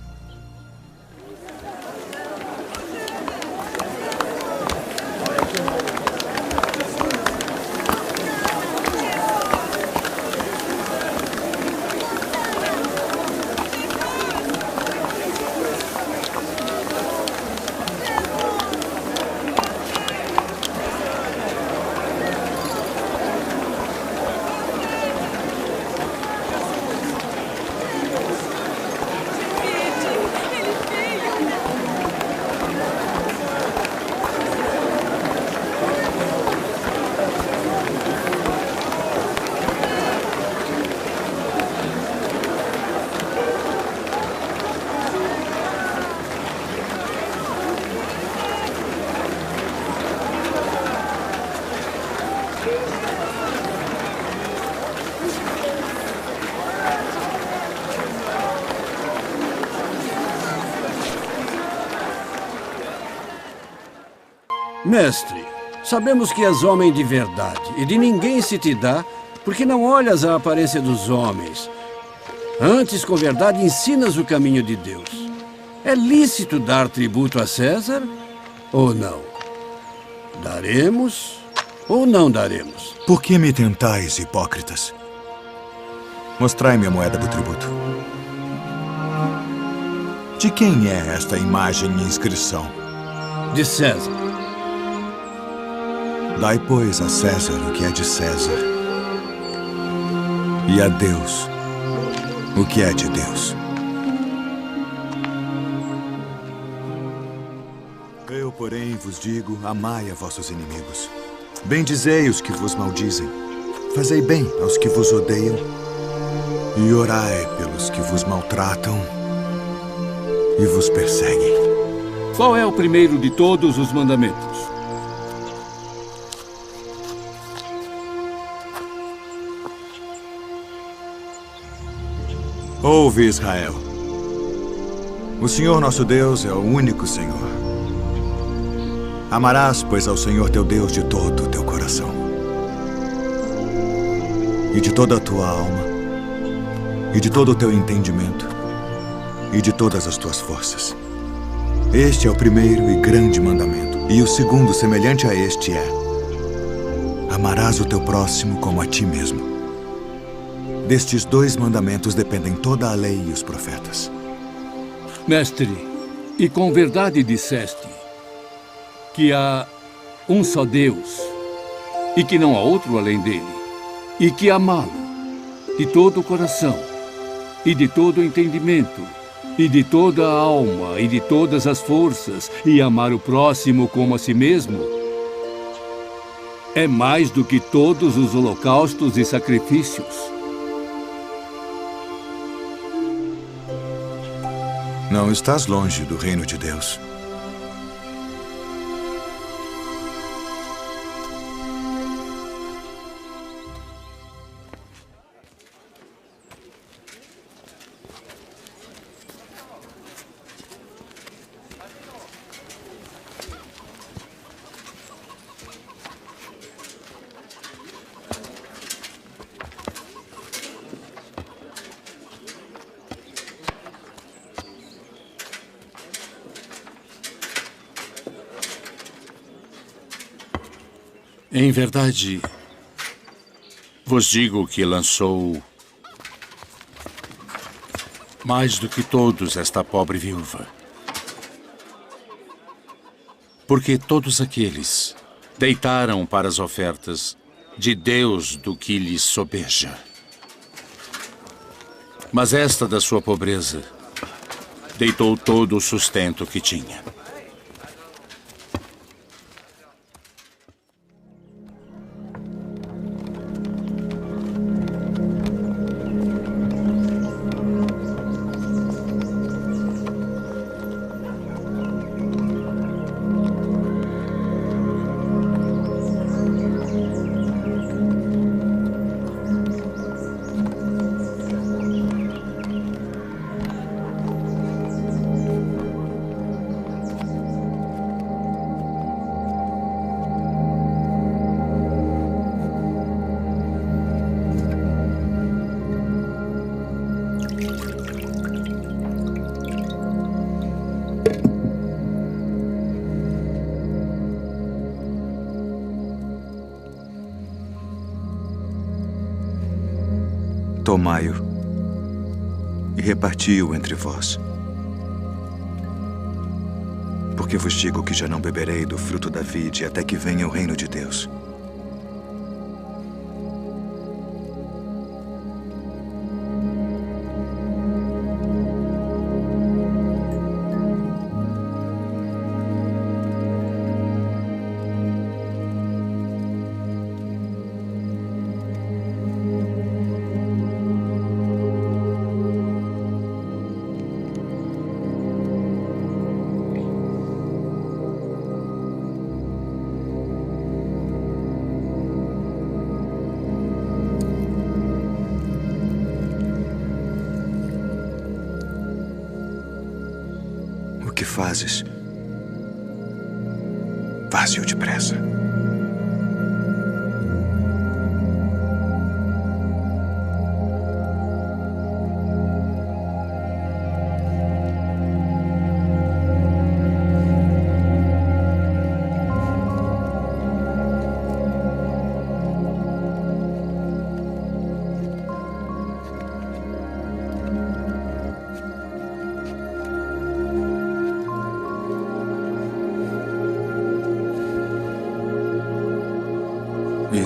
Mestre, sabemos que és homem de verdade, e de ninguém se te dá, porque não olhas a aparência dos homens. Antes, com verdade, ensinas o caminho de Deus. É lícito dar tributo a César ou não? Daremos ou não daremos? Por que me tentais, hipócritas? Mostrai-me a moeda do tributo. De quem é esta imagem e inscrição? De César. Dai, pois, a César o que é de César, e a Deus o que é de Deus. Eu, porém, vos digo, amai a vossos inimigos. Bendizei os que vos maldizem. Fazei bem aos que vos odeiam. E orai pelos que vos maltratam e vos perseguem. Qual é o primeiro de todos os mandamentos? Ouve, Israel. O Senhor nosso Deus é o único Senhor. Amarás, pois, ao Senhor teu Deus de todo o teu coração, e de toda a tua alma, e de todo o teu entendimento, e de todas as tuas forças. Este é o primeiro e grande mandamento. E o segundo, semelhante a este, é: amarás o teu próximo como a ti mesmo. Destes 2 mandamentos dependem toda a lei e os profetas. Mestre, e com verdade disseste que há um só Deus e que não há outro além dele, e que amá-lo de todo o coração e de todo o entendimento e de toda a alma e de todas as forças, e amar o próximo como a si mesmo, é mais do que todos os holocaustos e sacrifícios. Não estás longe do reino de Deus. Em verdade, vos digo que lançou mais do que todos esta pobre viúva. Porque todos aqueles deitaram para as ofertas de Deus do que lhes sobeja. Mas esta da sua pobreza deitou todo o sustento que tinha. Tomai-o e reparti-o entre vós. Porque vos digo que já não beberei do fruto da vide até que venha o reino de Deus. O que fazes? Faze-o depressa.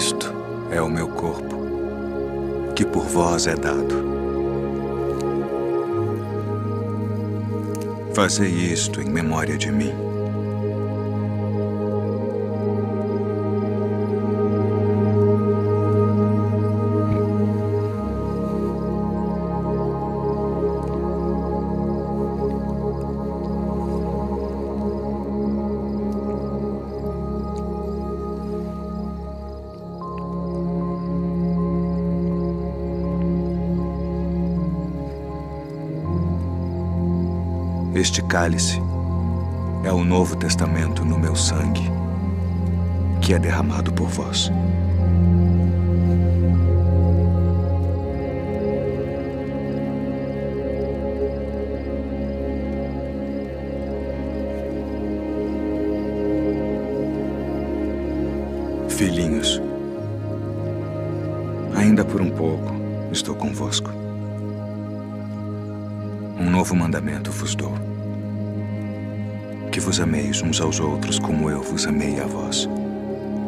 Isto é o meu corpo, que por vós é dado. Fazei isto em memória de mim. Este cálice é o Novo Testamento no meu sangue, que é derramado por vós. Filhinhos, ainda por um pouco estou convosco. Um novo mandamento vos dou: que vos ameis uns aos outros como eu vos amei a vós,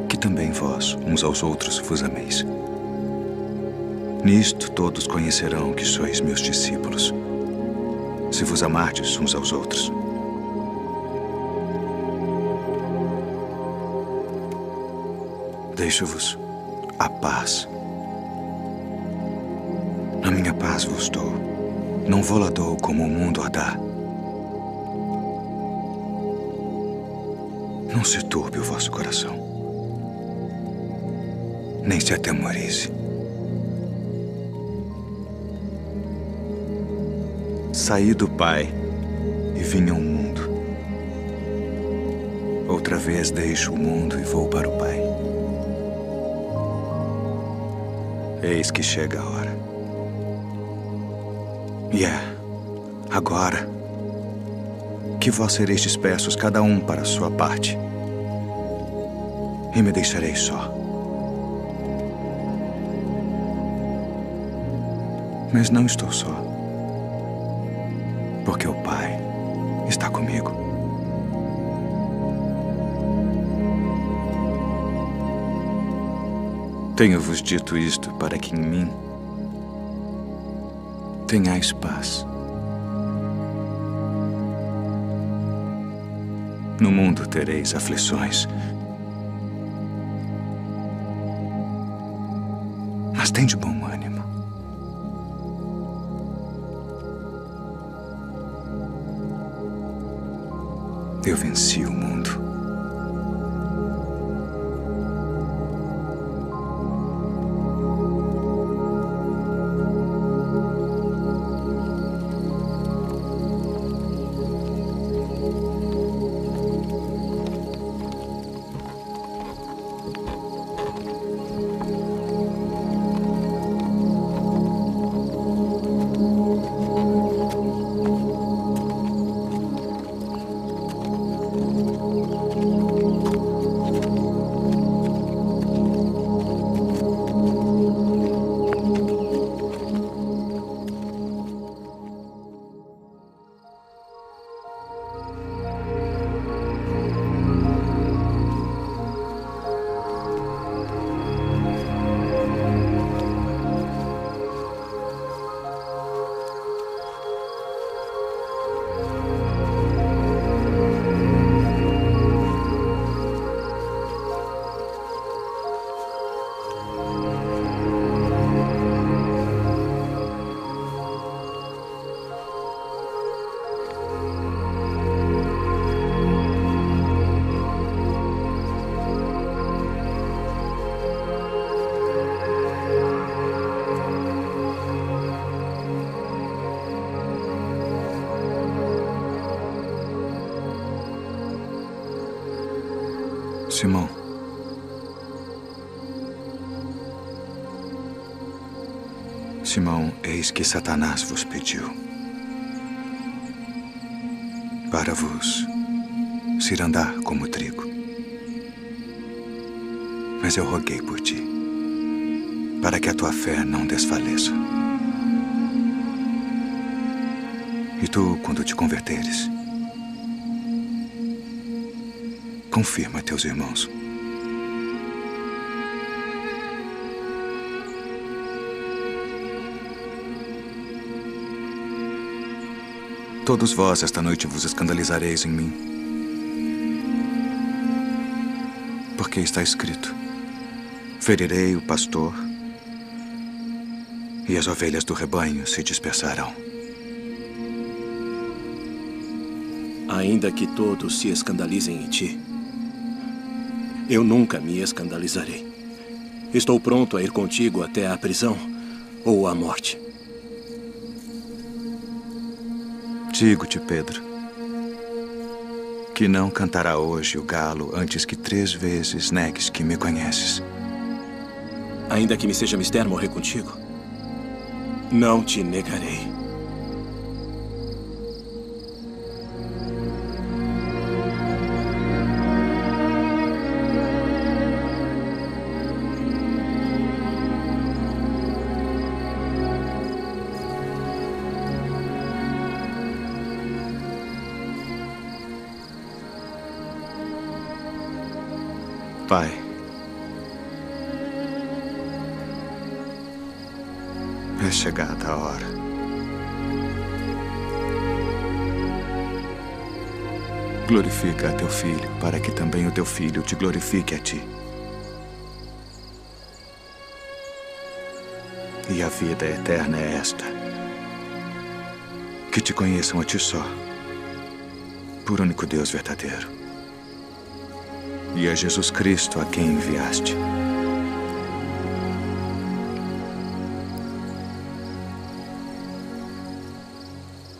que também vós uns aos outros vos ameis. Nisto todos conhecerão que sois meus discípulos, se vos amardes uns aos outros. Deixo-vos a paz. A minha paz vos dou. Não vou-la dou como o mundo a dá. Não se turbe o vosso coração, nem se atemorize. Saí do Pai e vim ao mundo. Outra vez deixo o mundo e vou para o Pai. Eis que chega a hora. E agora, que vós sereis dispersos, cada um para a sua parte, e me deixareis só. Mas não estou só, porque o Pai está comigo. Tenho-vos dito isto para que em mim tenhais paz. No mundo tereis aflições, mas tende bom ânimo. Eu venci o mundo. Simão, Simão, eis que Satanás vos pediu para vos cirandar como trigo. Mas eu roguei por ti, para que a tua fé não desfaleça. E tu, quando te converteres, confirma teus irmãos. todos vós esta noite vos escandalizareis em mim. Porque está escrito: ferirei o pastor, e as ovelhas do rebanho se dispersarão. Ainda que todos se escandalizem em ti, eu nunca me escandalizarei. Estou pronto a ir contigo até a prisão ou a morte. Digo-te, Pedro, que não cantará hoje o galo antes que 3 vezes negues que me conheces. Ainda que me seja mister morrer contigo, não te negarei. Pai, é chegada a hora. Glorifica a teu filho, para que também o teu filho te glorifique a ti. E a vida eterna é esta: que te conheçam a ti só, por único Deus verdadeiro, e a Jesus Cristo a quem enviaste.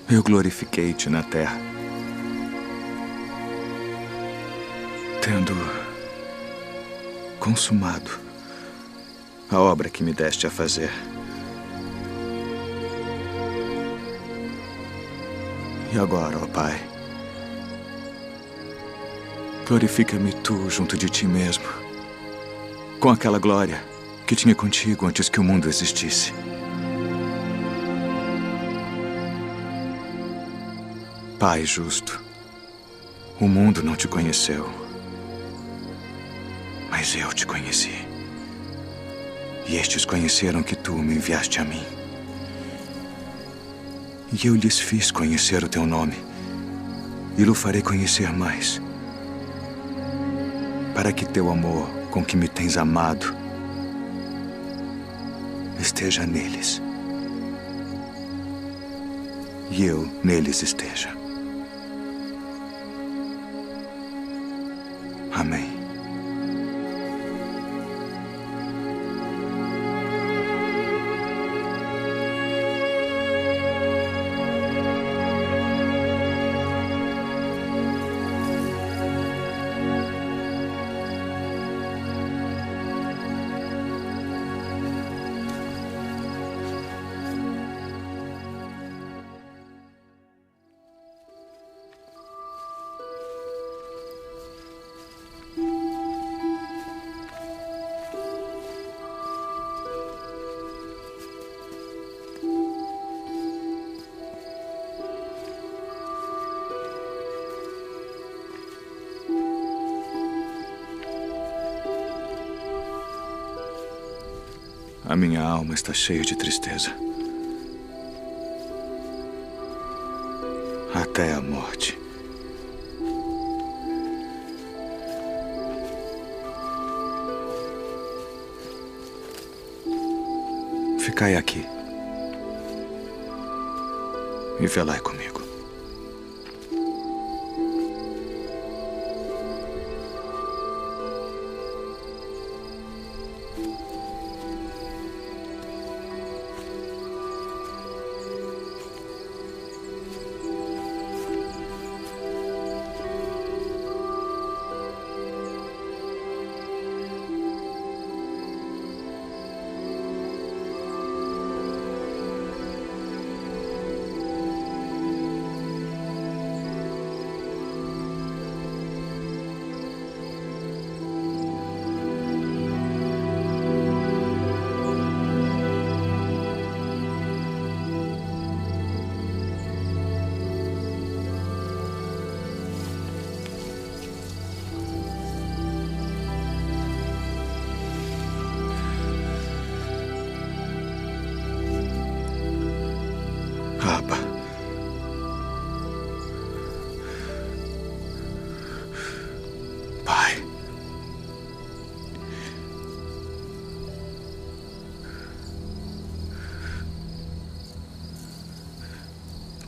Eu glorifiquei-te na terra, tendo consumado a obra que me deste a fazer. E agora, ó Pai, glorifica-me tu junto de ti mesmo, com aquela glória que tinha contigo antes que o mundo existisse. Pai justo, o mundo não te conheceu, mas eu te conheci. E estes conheceram que tu me enviaste a mim. E eu lhes fiz conhecer o teu nome, e o farei conhecer mais, para que teu amor com que me tens amado esteja neles, e eu neles esteja. Amém. A minha alma está cheia de tristeza, até a morte. Ficai aqui e velai comigo.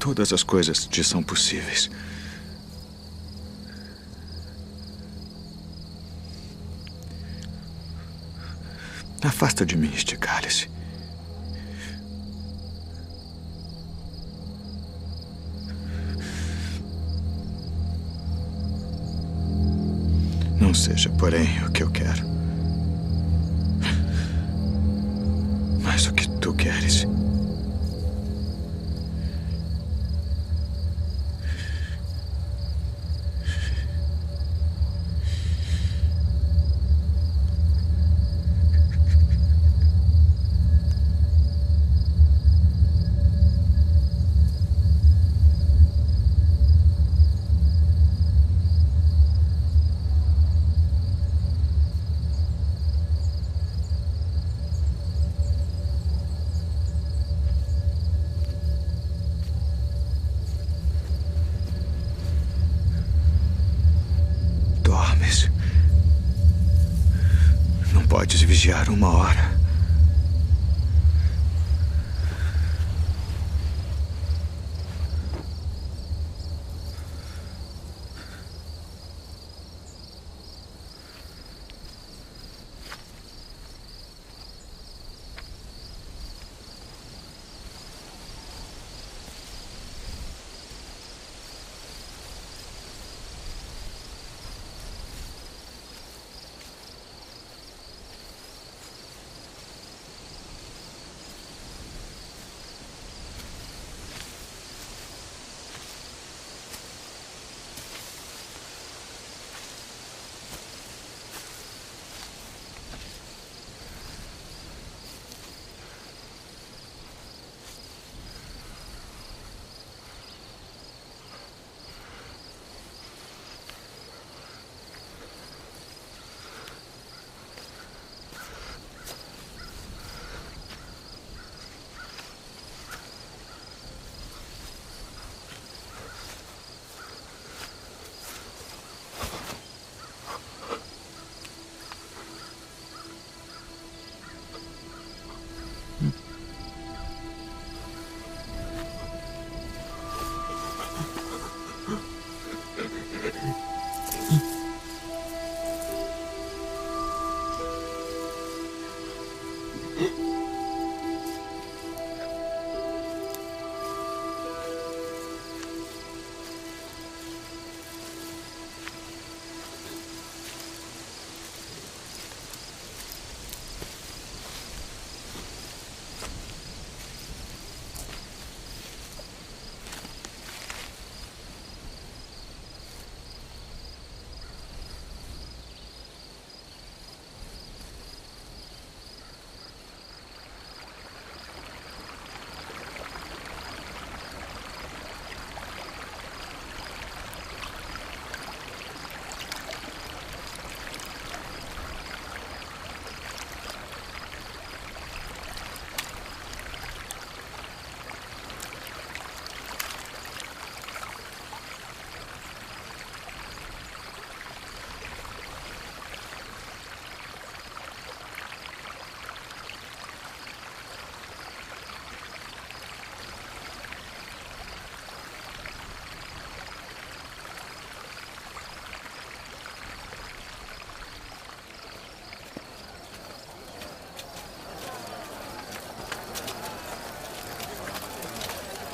Todas as coisas te são possíveis. Afasta de mim este cálice. Não seja, porém, o que eu quero, mas o que tu queres. Não podes vigiar uma hora.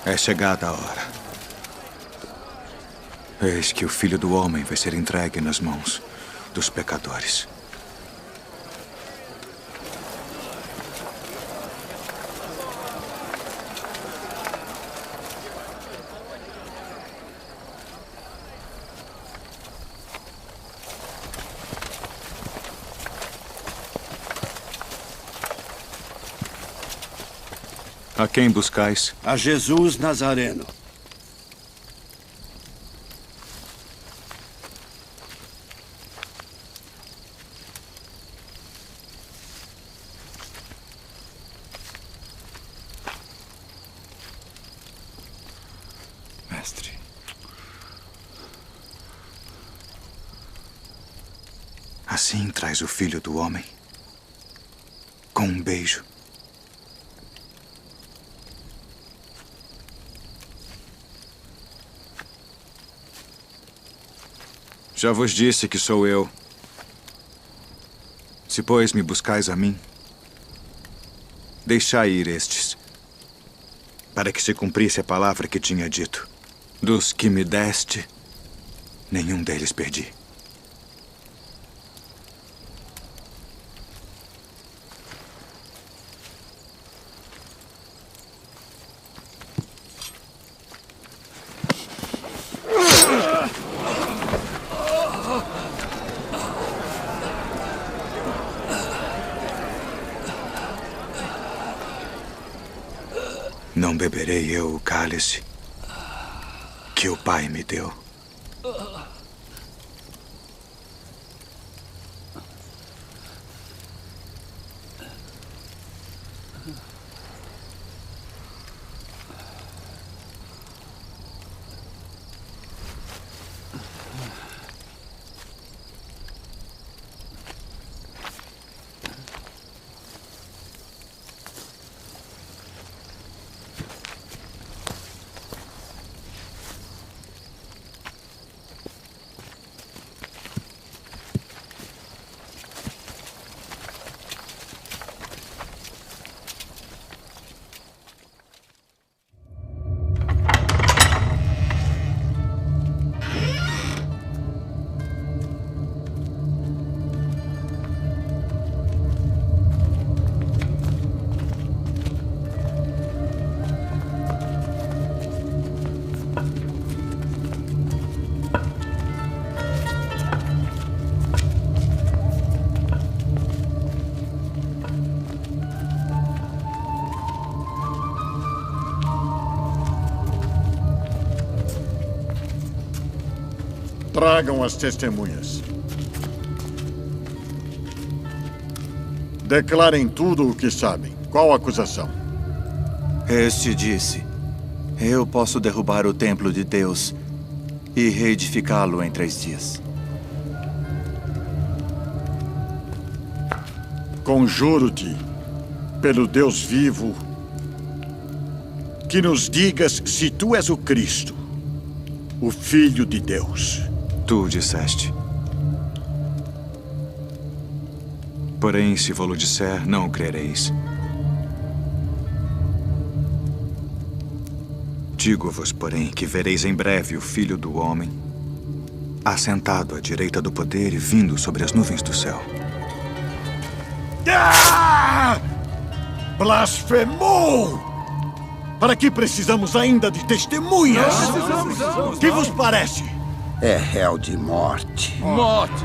É chegada a hora. Eis que o Filho do Homem vai ser entregue nas mãos dos pecadores. A quem buscais? A Jesus Nazareno. Mestre. Assim traz o Filho do Homem, com um beijo. Já vos disse que sou eu. Se, pois, me buscais a mim, deixai ir estes, para que se cumprisse a palavra que tinha dito. Dos que me deste, nenhum deles perdi. Não beberei eu o cálice que o Pai me deu. Tragam as testemunhas. Declarem tudo o que sabem. Qual a acusação? Este disse: eu posso derrubar o templo de Deus e reedificá-lo em 3 dias. Conjuro-te, pelo Deus vivo, que nos digas se tu és o Cristo, o Filho de Deus. Tu disseste. Porém, se vou-lo disser, não o crereis. Digo-vos, porém, que vereis em breve o Filho do Homem, assentado à direita do poder e vindo sobre as nuvens do céu. Ah! Blasfemou! Para que precisamos ainda de testemunhas? O que vos parece? É réu de morte. Morte!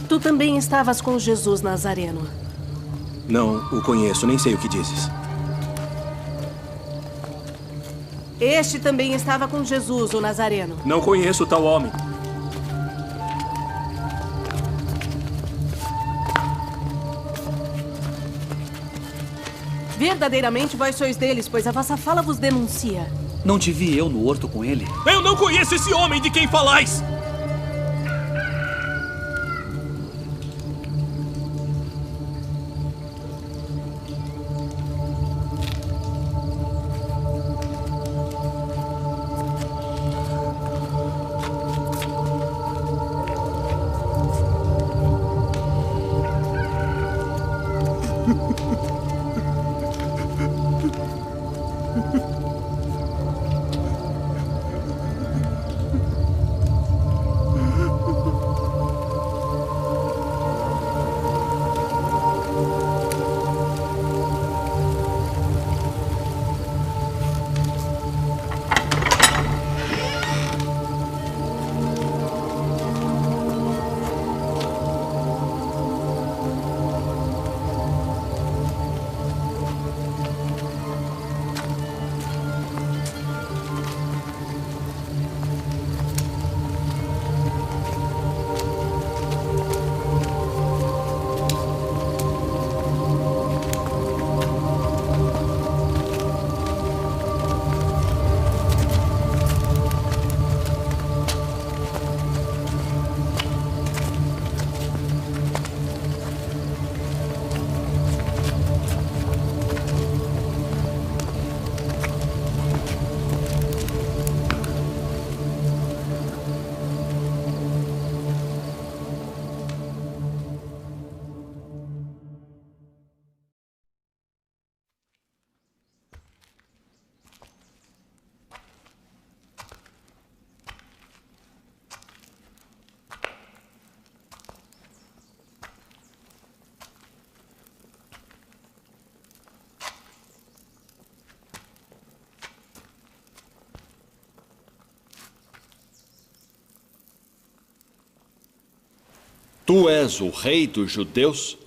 Tu também estavas com Jesus Nazareno. Não o conheço, nem sei o que dizes. Este também estava com Jesus, o Nazareno. Não conheço tal homem. Verdadeiramente vós sois deles, pois a vossa fala vos denuncia. Não te vi eu no horto com ele? Eu não conheço esse homem de quem falais! Tu és o rei dos judeus?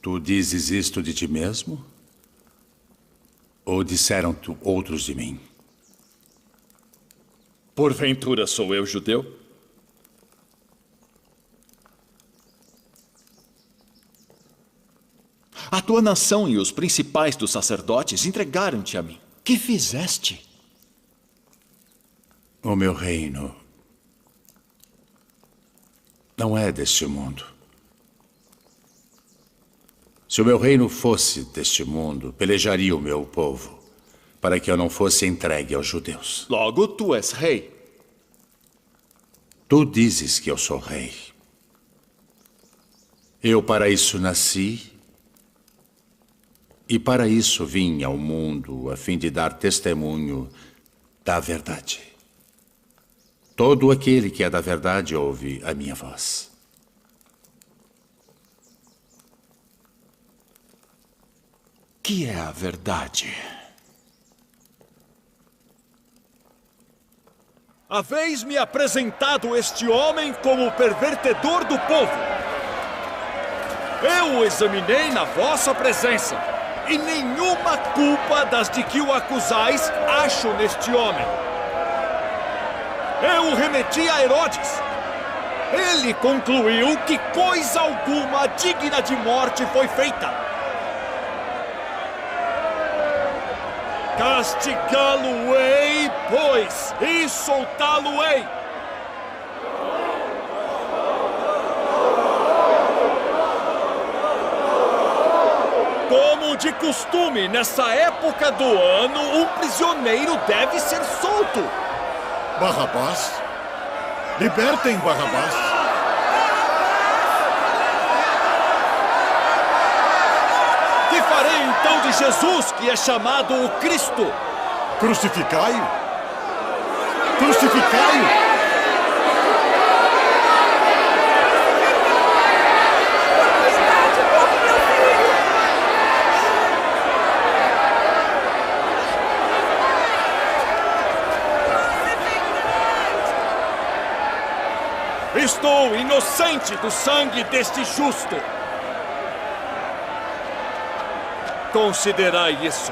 Tu dizes isto de ti mesmo? Ou disseram-te outros de mim? Porventura sou eu judeu? A tua nação e os principais dos sacerdotes entregaram-te a mim. Que fizeste? O meu reino não é deste mundo. Se o meu reino fosse deste mundo, pelejaria o meu povo, para que eu não fosse entregue aos judeus. Logo, tu és rei. Tu dizes que eu sou rei. Eu para isso nasci, e para isso vim ao mundo, a fim de dar testemunho da verdade. Todo aquele que é da verdade ouve a minha voz. Que é a verdade? Haveis-me apresentado este homem como pervertedor do povo. Eu o examinei na vossa presença, e nenhuma culpa das de que o acusais acho neste homem. Eu o remeti a Herodes. Ele concluiu que coisa alguma digna de morte foi feita. Castigá-lo-ei, pois, e soltá-lo-ei. Como de costume, nessa época do ano, um prisioneiro deve ser solto. Barrabás? Libertem Barrabás. Que farei então de Jesus, que é chamado o Cristo? Crucificai-o! Crucificai-o! Estou inocente do sangue deste justo. Considerai isso.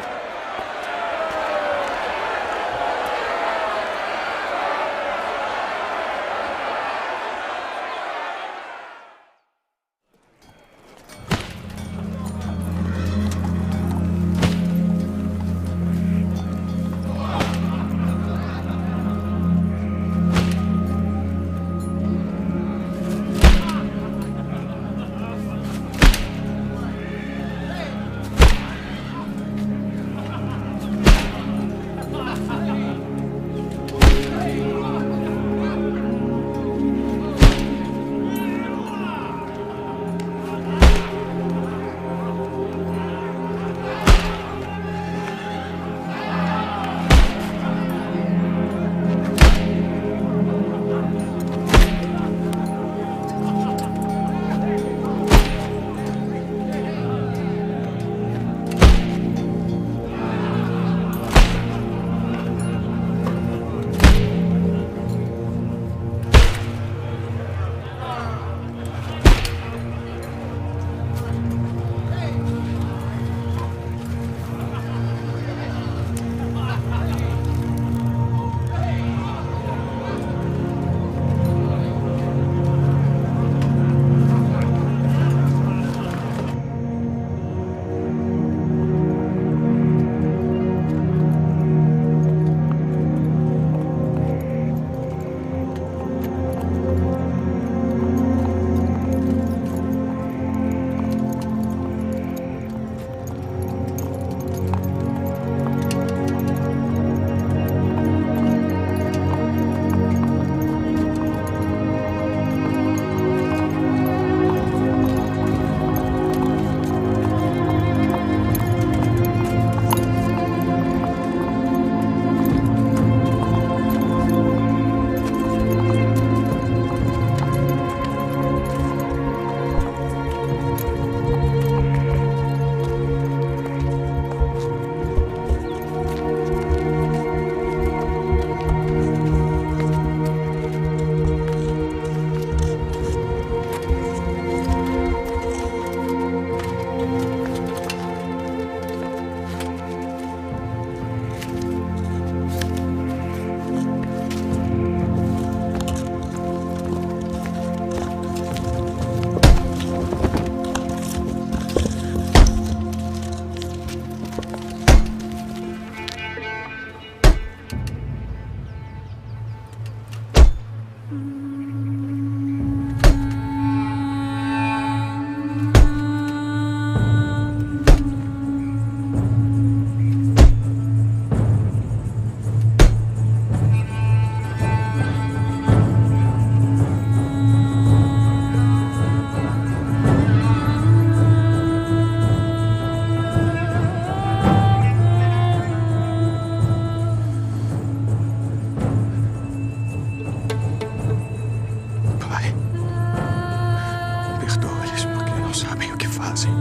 fazem.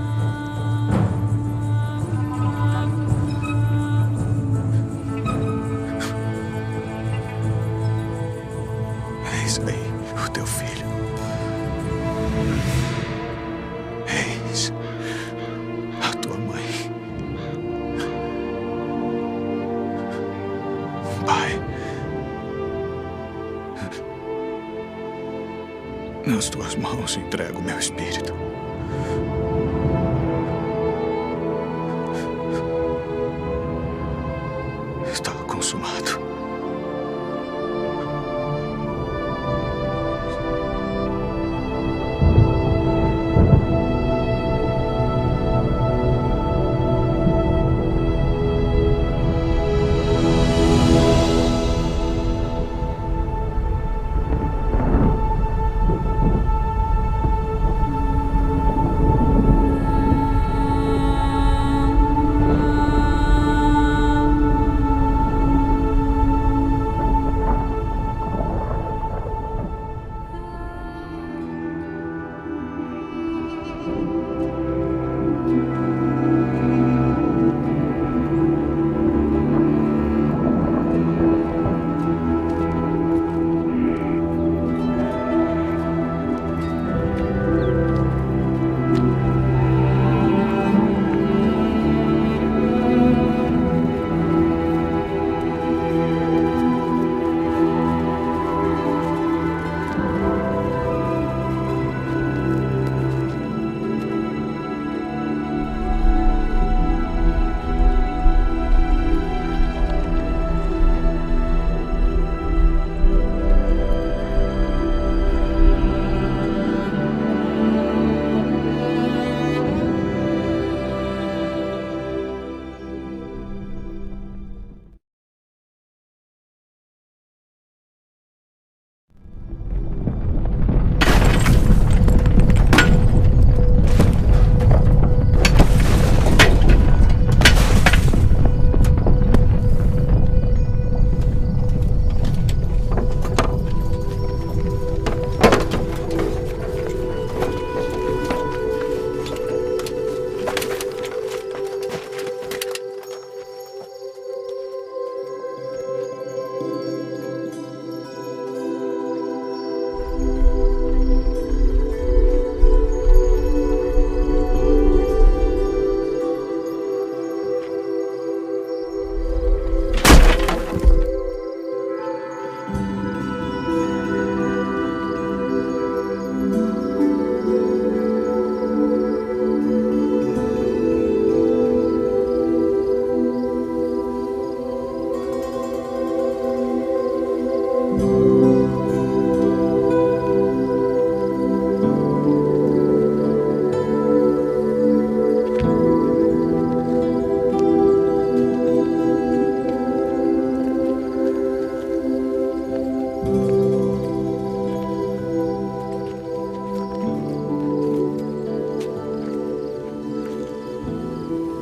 Eis aí o teu filho. Eis a tua mãe. Pai, nas tuas mãos entrego meu espírito. Está consumado.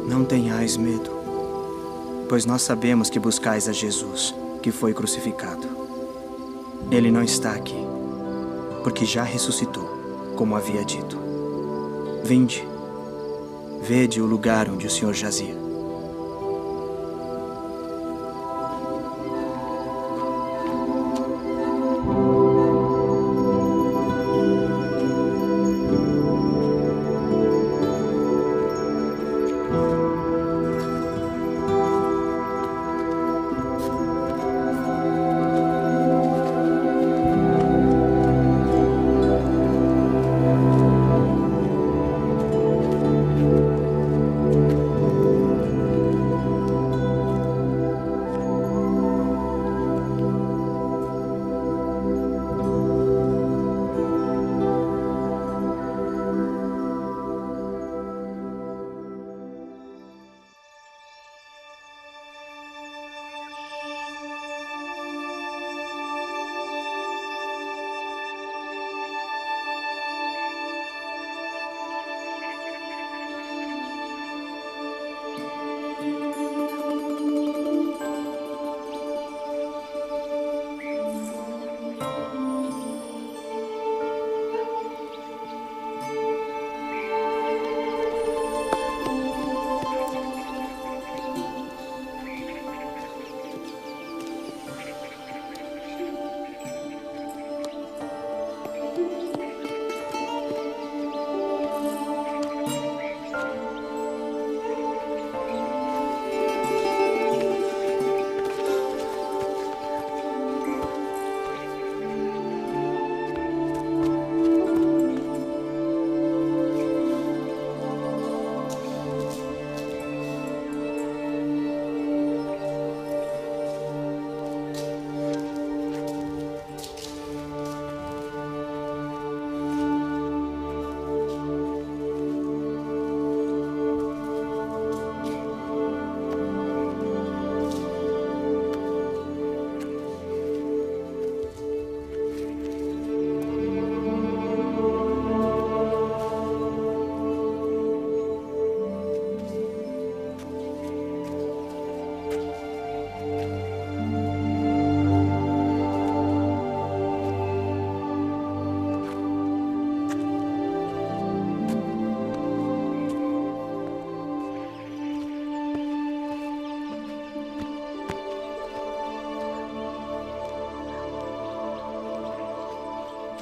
Não tenhais medo, pois nós sabemos que buscais a Jesus, que foi crucificado. Ele não está aqui, porque já ressuscitou, como havia dito. Vinde, vede o lugar onde o Senhor jazia.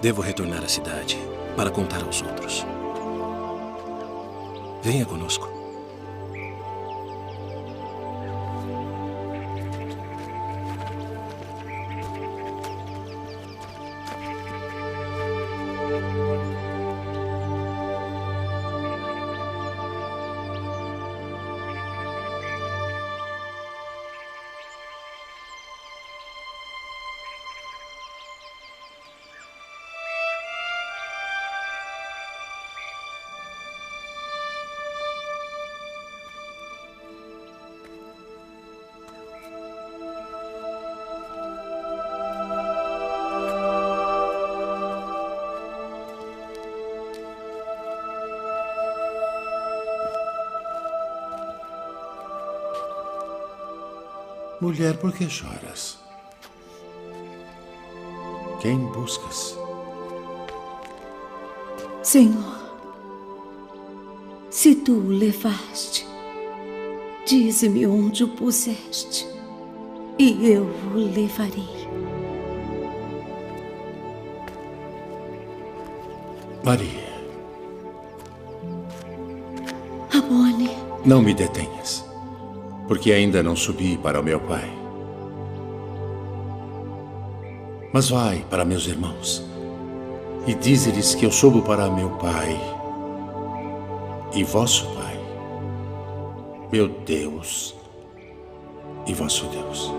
Devo retornar à cidade para contar aos outros. Venha conosco. Mulher, por que choras? Quem buscas? Senhor, se tu o levaste, dize-me onde o puseste, e eu o levarei. Maria. Rabboni. Não me detenhas, porque ainda não subi para o meu pai. Mas vai para meus irmãos e dize-lhes que eu subo para meu pai e vosso pai, meu Deus e vosso Deus.